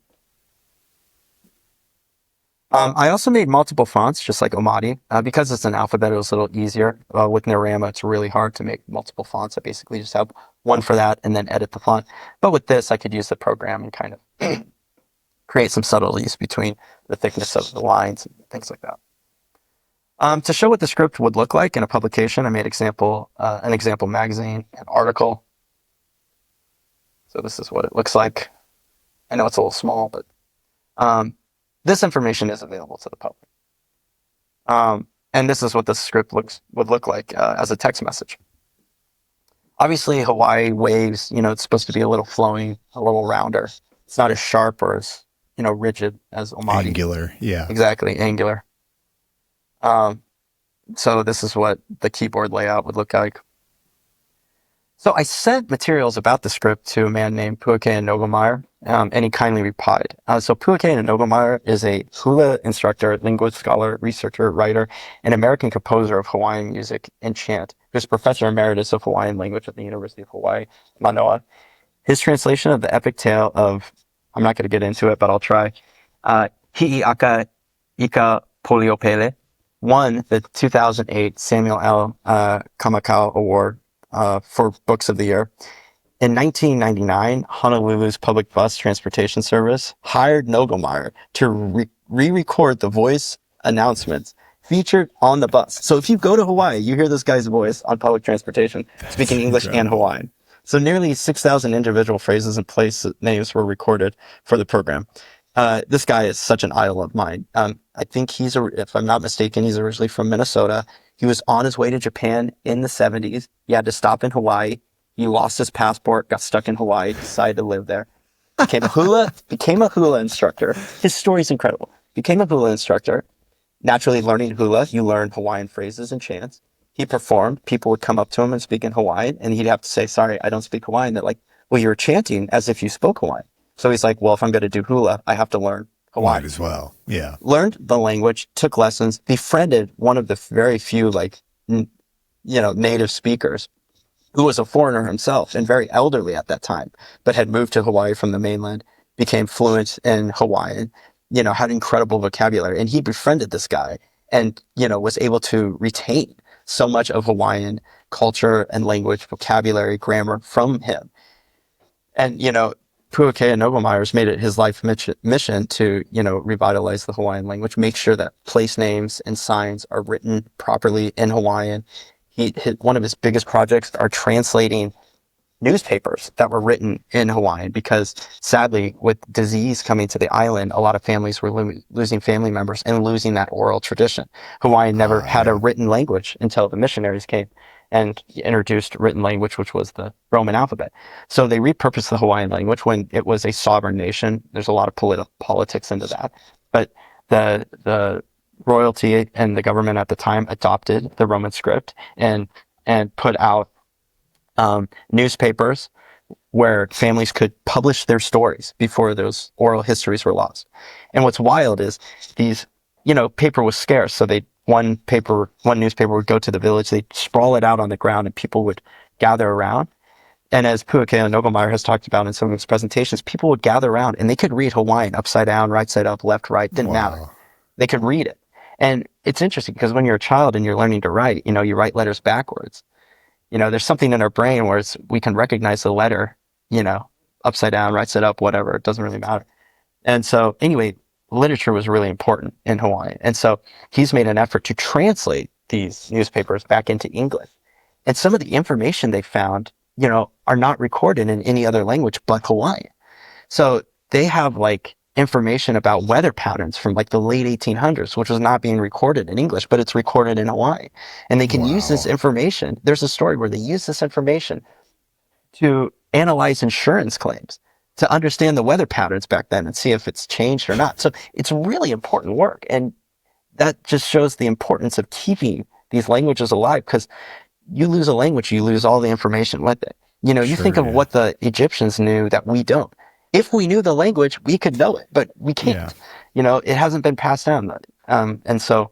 I also made multiple fonts, just like Omati. Because it's an alphabet, it was a little easier. With Nurama, it's really hard to make multiple fonts. I basically just have one for that and then edit the font. But with this, I could use the program and kind of create some subtleties between the thickness of the lines and things like that. To show what the script would look like in a publication, I made an example magazine, an article. So this is what it looks like. I know it's a little small, but this information is available to the public. And this is what the script would look like as a text message. Obviously, Hawaii waves, it's supposed to be a little flowing, a little rounder. It's not as sharp or as, rigid as Omati. Angular, yeah. Exactly, angular. So this is what the keyboard layout would look like. So I sent materials about the script to a man named Puakea Nogomeyer, and he kindly replied. So Puakea Nogomeyer is a hula instructor, linguist, scholar, researcher, writer, and American composer of Hawaiian music and chant, who's professor emeritus of Hawaiian language at the University of Hawaii, Manoa. His translation of the epic tale of, I'm not going to get into it, but I'll try, Hi'iaka Ika Poliopele, won the 2008 Samuel L. Kamakau Award for Books of the Year. In 1999, Honolulu's public bus transportation service hired Nogomeyer to re-record the voice announcements featured on the bus. So if you go to Hawaii, you hear this guy's voice on public transportation speaking English and Hawaiian. So nearly 6,000 individual phrases and place names were recorded for the program. This guy is such an idol of mine. I think if I'm not mistaken, he's originally from Minnesota. He was on his way to Japan in the 70s. He had to stop in Hawaii. He lost his passport, got stuck in Hawaii, decided to live there. Became a hula instructor. His story's incredible. Became a hula instructor. Naturally, learning hula, you learn Hawaiian phrases and chants. He performed. People would come up to him and speak in Hawaiian, and he'd have to say, sorry, I don't speak Hawaiian. They're like, well, you're chanting as if you spoke Hawaiian. So he's like, well, if I'm going to do hula, I have to learn Hawaiian. Might as well, yeah. Learned the language, took lessons, befriended one of the very few, native speakers who was a foreigner himself and very elderly at that time, but had moved to Hawaii from the mainland, became fluent in Hawaiian, had incredible vocabulary, and he befriended this guy and, was able to retain so much of Hawaiian culture and language, vocabulary, grammar from him. And, Puakea Noblemeyer's made it his life mission to, revitalize the Hawaiian language, make sure that place names and signs are written properly in Hawaiian. One of his biggest projects are translating newspapers that were written in Hawaiian, because sadly, with disease coming to the island, a lot of families were losing family members and losing that oral tradition. Hawaiian never had a written language until the missionaries came and introduced written language, which was the Roman alphabet. So they repurposed the Hawaiian language when it was a sovereign nation. There's a lot of politics into that, but the royalty and the government at the time adopted the Roman script and put out newspapers where families could publish their stories before those oral histories were lost. And what's wild is these, paper was scarce. So one newspaper would go to the village, they'd sprawl it out on the ground and people would gather around. And as Puakea Noblemeyer has talked about in some of his presentations, people would gather around and they could read Hawaiian upside down, right side up, left, right, didn't matter. They could read it. And it's interesting because when you're a child and you're learning to write, you write letters backwards. There's something in our brain where we can recognize the letter, upside down, right side up, whatever. It doesn't really matter. And so anyway, literature was really important in Hawaii. And so he's made an effort to translate these newspapers back into English. And some of the information they found, are not recorded in any other language but Hawaiian. So they have information about weather patterns from the late 1800s, which was not being recorded in English, but it's recorded in Hawaii. And they can use this information. There's a story where they use this information to analyze insurance claims, to understand the weather patterns back then and see if it's changed or not. So it's really important work. And that just shows the importance of keeping these languages alive, because you lose a language, you lose all the information with it. You think of what the Egyptians knew that we don't. If we knew the language, we could know it, but we can't. It hasn't been passed down. And so,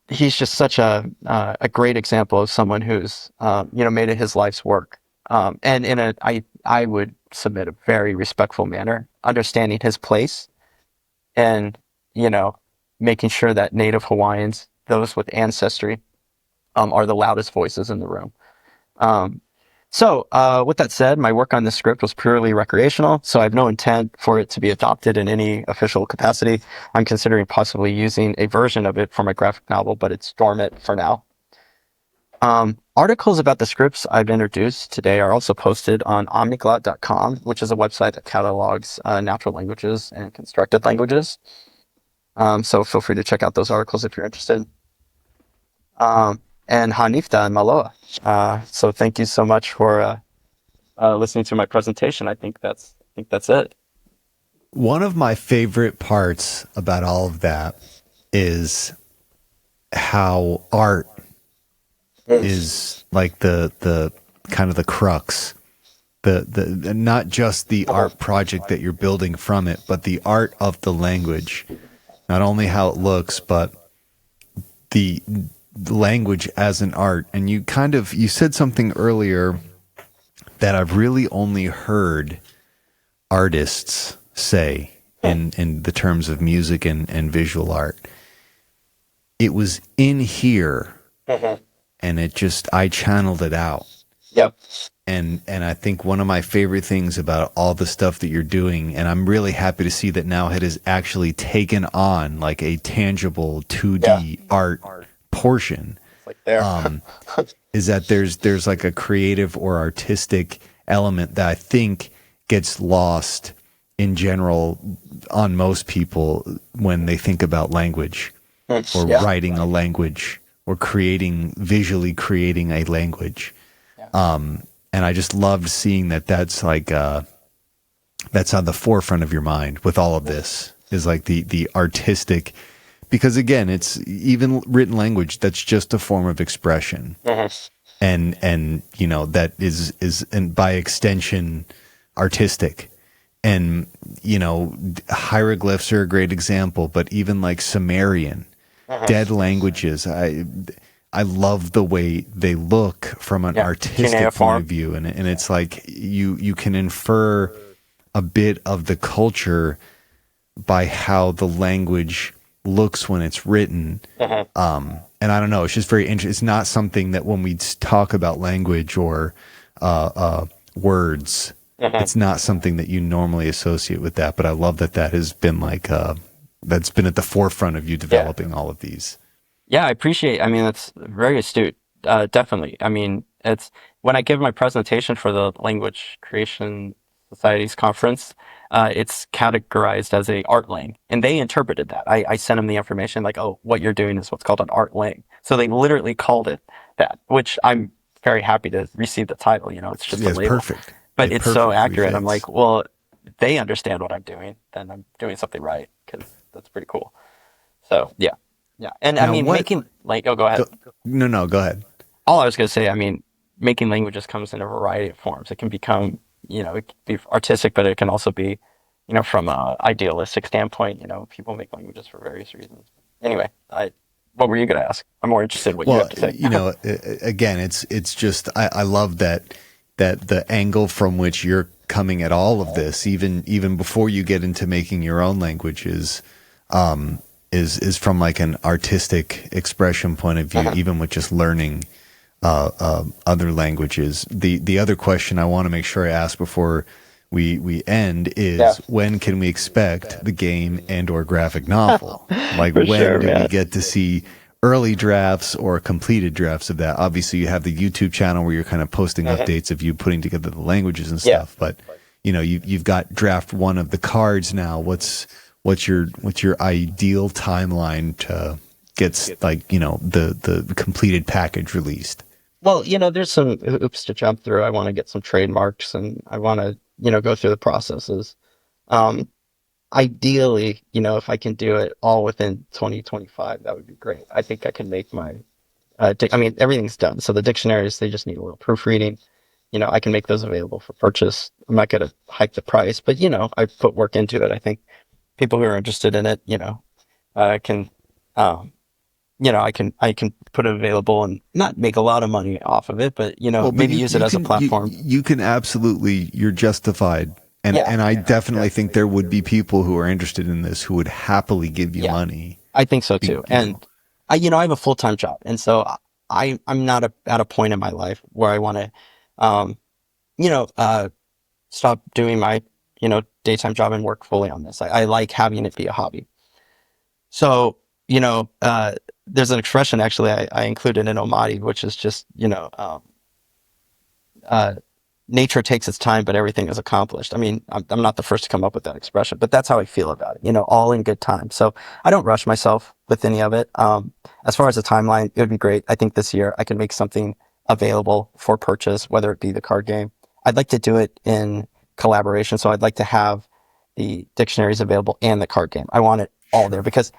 he's just such a great example of someone who's, made it his life's work. And I would submit a very respectful manner, understanding his place and, making sure that Native Hawaiians, those with ancestry, are the loudest voices in the room. So with that said, my work on this script was purely recreational, so I have no intent for it to be adopted in any official capacity. I'm considering possibly using a version of it for my graphic novel, but it's dormant for now. Articles about the scripts I've introduced today are also posted on omniglot.com, which is a website that catalogs natural languages and constructed languages. So feel free to check out those articles if you're interested. And Hanifta and Maloa. So thank you so much for listening to my presentation. I think that's it. One of my favorite parts about all of that is how art is the kind of the crux, the not just the art project that you're building from it, but the art of the language. Not only how it looks, but the language as an art. And you said something earlier that I've really only heard artists say in the terms of music and visual art. It was in here, and I channeled it out. Yep. And I think one of my favorite things about all the stuff that you're doing, and I'm really happy to see that now it has actually taken on a tangible 2D art portion, is that there's a creative or artistic element that I think gets lost in general on most people when they think about language or writing a language or visually creating a language. And I just loved seeing that's that's on the forefront of your mind with all of this, is the artistic, because again, it's even written language, that's just a form of expression. And that is and by extension artistic. And hieroglyphs are a great example, but even Sumerian, dead languages, I love the way they look from an artistic point of view. And it's you can infer a bit of the culture by how the language looks when it's written. And I don't know, it's just very interesting. It's not something that when we talk about language or words, it's not something that you normally associate with that. But I love that has been like, that's been at the forefront of you developing all of these. Yeah, I appreciate. I mean, that's very astute. Definitely. I mean, it's when I give my presentation for the Language Creation Society's conference, it's categorized as a art lang, and they interpreted that. I sent them the information like, oh, what you're doing is what's called an art lang. So they literally called it that, which I'm very happy to receive the title. You know, it's just a It's label. perfect. But It it's so perfectly accurate. I'm fits. like, well, if they understand what I'm doing, then I'm doing something right, because that's pretty cool. So yeah. And I Now, mean, what- making like, oh, go ahead. No, go ahead. All I was going to say, I mean, making languages comes in a variety of forms. It can become, you know, it can be artistic, but it can also be, you know, from an idealistic standpoint. You know, people make languages for various reasons. Anyway, what were you going to ask? I'm more interested in what you have to say. You know, again, it's just I love that the angle from which you're coming at all of this, even before you get into making your own languages, is from like an artistic expression point of view, even with just learning other languages. The other question I want to make sure I ask before we end is when can we expect the game and or graphic novel? Like when do we get to see early drafts or completed drafts of that? Obviously you have the YouTube channel where you're kind of posting updates of you putting together the languages and stuff, but you know, you've got draft 1 of the cards now. What's your ideal timeline to get like, you know, the completed package released? Well, you know, there's some hoops to jump through. I want to get some trademarks, and I want to, you know, go through the processes. Ideally, you know, if I can do it all within 2025, that would be great. I think I can make my, I mean, everything's done. So the dictionaries, they just need a little proofreading. You know, I can make those available for purchase. I'm not going to hike the price, but, you know, I put work into it. I think people who are interested in it, you know, can, you know, I can put it available and not make a lot of money off of it, but, you know, maybe use it as a platform. You can absolutely, you're justified. And I definitely think there would be people who are interested in this who would happily give you money. I think so too. And I have a full-time job. And so I'm not at a point in my life where I want to, stop doing my, you know, daytime job and work fully on this. I like having it be a hobby. So, you know, there's an expression actually I included in Omati, which is just, you know, nature takes its time, but everything is accomplished. I mean, I'm not the first to come up with that expression, but that's how I feel about it, you know, all in good time. So I don't rush myself with any of it. As far as the timeline, it would be great. I think this year I can make something available for purchase, whether it be the card game. I'd like to do it in collaboration. So I'd like to have the dictionaries available and the card game. I want it all there because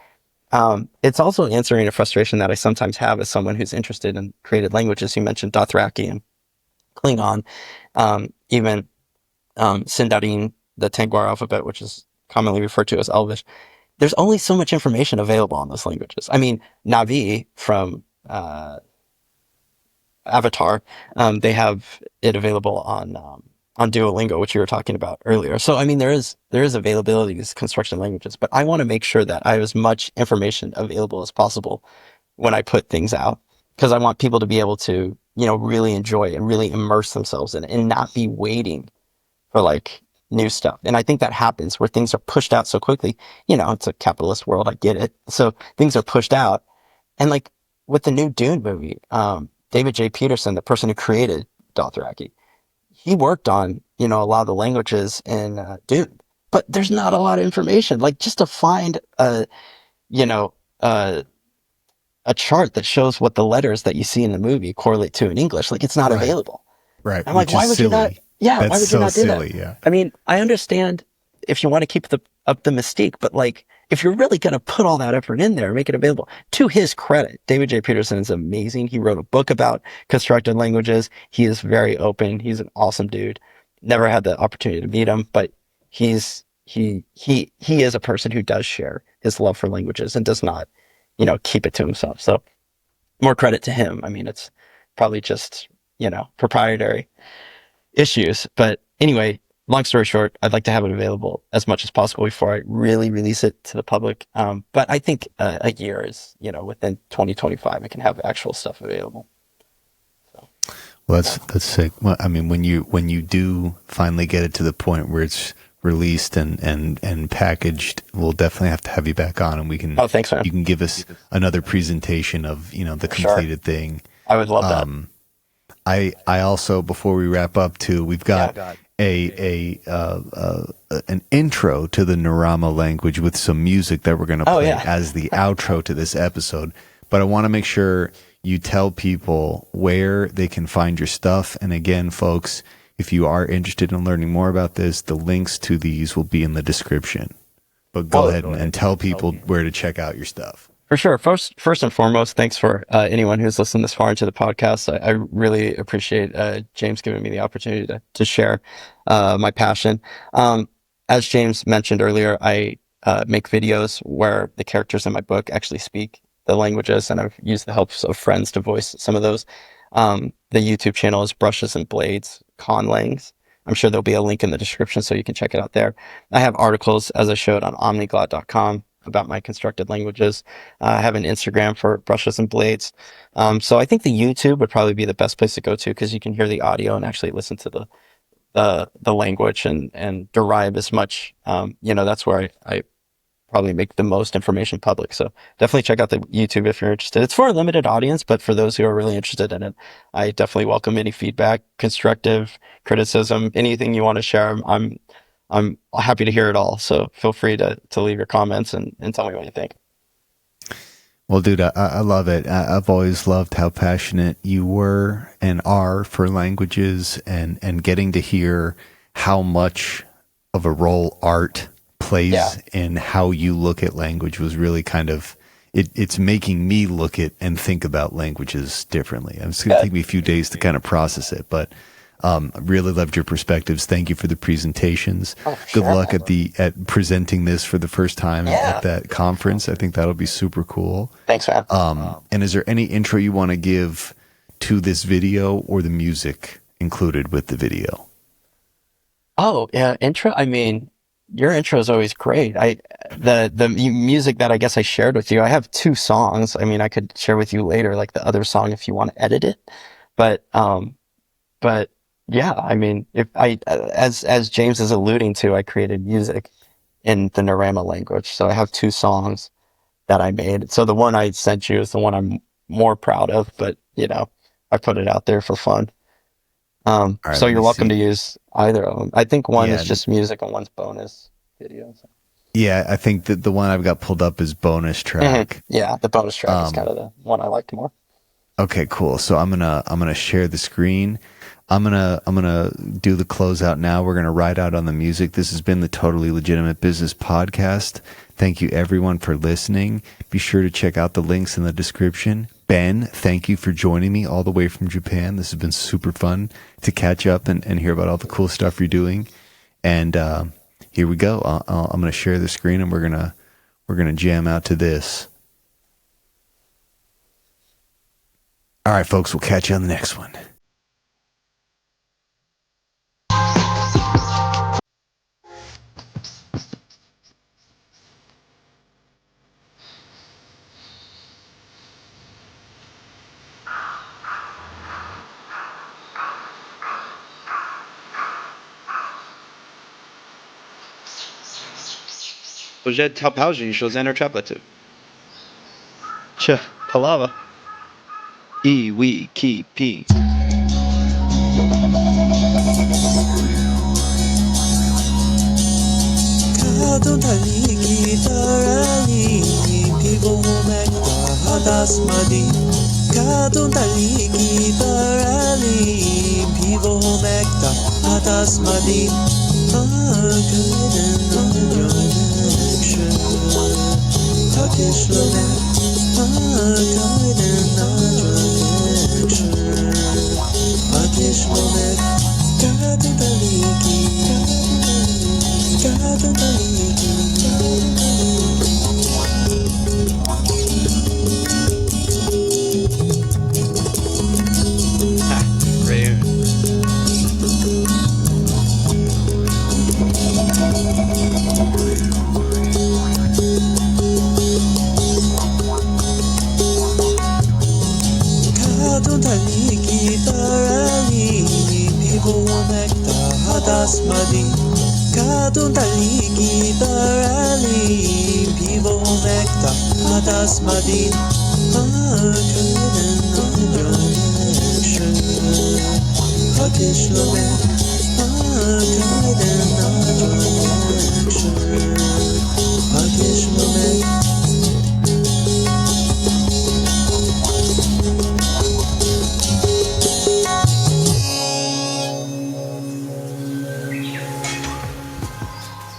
it's also answering a frustration that I sometimes have as someone who's interested in created languages. You mentioned Dothraki and Klingon, even Sindarin, the Tangwar alphabet, which is commonly referred to as Elvish. There's only so much information available on those languages. I mean, Navi from Avatar, they have it available on Duolingo, which you were talking about earlier. So, I mean, there is availability to these construction languages, but I want to make sure that I have as much information available as possible when I put things out, because I want people to be able to, you know, really enjoy and really immerse themselves in it and not be waiting for like new stuff. And I think that happens where things are pushed out so quickly. You know, it's a capitalist world. I get it. So things are pushed out. And like with the new Dune movie, David J. Peterson, the person who created Dothraki, he worked on, you know, a lot of the languages in Dune, but there's not a lot of information. Like just to find a chart that shows what the letters that you see in the movie correlate to in English, like it's not available. Right. I'm like, why would you not? Yeah, That's why would you not do silly, that? yeah. I mean, I understand if you want to keep up the mystique, but like, if you're really going to put all that effort in there, make it available. To his credit, David J. Peterson is amazing. He wrote a book about constructed languages. He is very open. He's an awesome dude. Never had the opportunity to meet him, but he is a person who does share his love for languages and does not, you know, keep it to himself. So more credit to him. I mean, it's probably just, you know, proprietary issues, but anyway, long story short, I'd like to have it available as much as possible before I really release it to the public. But I think a year is, within 2025, I can have actual stuff available. So. Well, that's sick. Well, I mean, when you do finally get it to the point where it's released and packaged, we'll definitely have to have you back on, and we can. Oh, thanks, man. You can give us another presentation of the completed thing. I would love that. I also, before we wrap up, too, we've got an intro to the Nurama language with some music that we're going to play as the outro to this episode. But I want to make sure you tell people where they can find your stuff. And again, folks, if you are interested in learning more about this, the links to these will be in the description. But go ahead and tell people where to check out your stuff. For sure. First and foremost, thanks for anyone who's listened this far into the podcast. I really appreciate James giving me the opportunity to share my passion. As James mentioned earlier, I make videos where the characters in my book actually speak the languages, and I've used the help of friends to voice some of those. The YouTube channel is Brushes and Blades Conlangs. I'm sure there'll be a link in the description so you can check it out there. I have articles, as I showed, on omniglot.com about my constructed languages. I have an Instagram for Brushes and Blades. So I think the YouTube would probably be the best place to go to, because you can hear the audio and actually listen to the language and derive as much. That's where I probably make the most information public. So definitely check out the YouTube if you're interested. It's for a limited audience, but for those who are really interested in it, I definitely welcome any feedback, constructive criticism, anything you want to share. I'm happy to hear it all. So feel free to leave your comments and tell me what you think. Well, dude, I love it. I've always loved how passionate you were and are for languages, and getting to hear how much of a role art plays in how you look at language was really kind of, it's making me look at and think about languages differently. It's going to take me a few days to kind of process it, but I really loved your perspectives. Thank you for the presentations. Good luck at presenting this for the first time at that conference. I think that'll be super cool. Thanks, man. And is there any intro you want to give to this video, or the music included with the video? Oh, yeah, intro. I mean, your intro is always great. The music that I guess I shared with you, I have 2 songs. I mean, I could share with you later, like the other song if you want to edit it. But yeah, I mean, as James is alluding to, I created music in the Nurama language. So I have 2 songs that I made. So the one I sent you is the one I'm more proud of, but I put it out there for fun. Right, so you're welcome to use either of them. I think one is just music and one's bonus videos. Yeah, I think that the one I've got pulled up is bonus track. Mm-hmm. Yeah, the bonus track is kind of the one I liked more. Okay, cool. So I'm gonna share the screen. I'm gonna do the closeout now. We're gonna ride out on the music. This has been the Totally Legitimate Business Podcast. Thank you everyone for listening. Be sure to check out the links in the description. Ben, thank you for joining me all the way from Japan. This has been super fun to catch up and hear about all the cool stuff you're doing. And here we go. I'm gonna share the screen, and we're gonna jam out to this. All right, folks. We'll catch you on the next one. Hoje tal pausa shows enter tripletu. Che palavra. E we keep p. Kadon taliki tarali pivo mekta hadas madi. Kadon taliki tarali pivo mekta hadas madi. madin Kadun taliki daralim Pivo mekta atas madin Akaden action Hakish lomek Akaden action Hakish lomek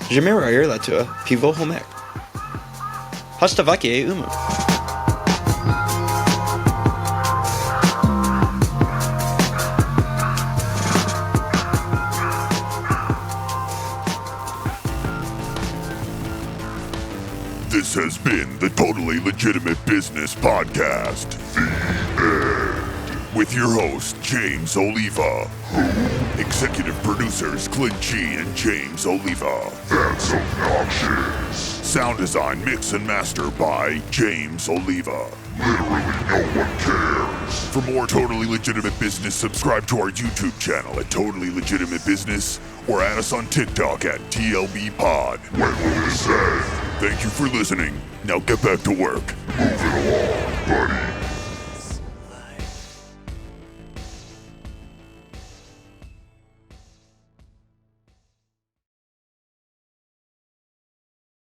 Jemira Irlatua, Pivo Homek. Hastavake Umu. This has been the Totally Legitimate Business Podcast. With your host, James Oliva. Executive producers, Clint G and James Oliva. That's obnoxious. Sound design, mix, and master by James Oliva. Literally no one cares. For more Totally Legitimate Business, subscribe to our YouTube channel at Totally Legitimate Business or add us on TikTok at TLB Pod. When will this end? Thank you for listening. Now get back to work. Move it along.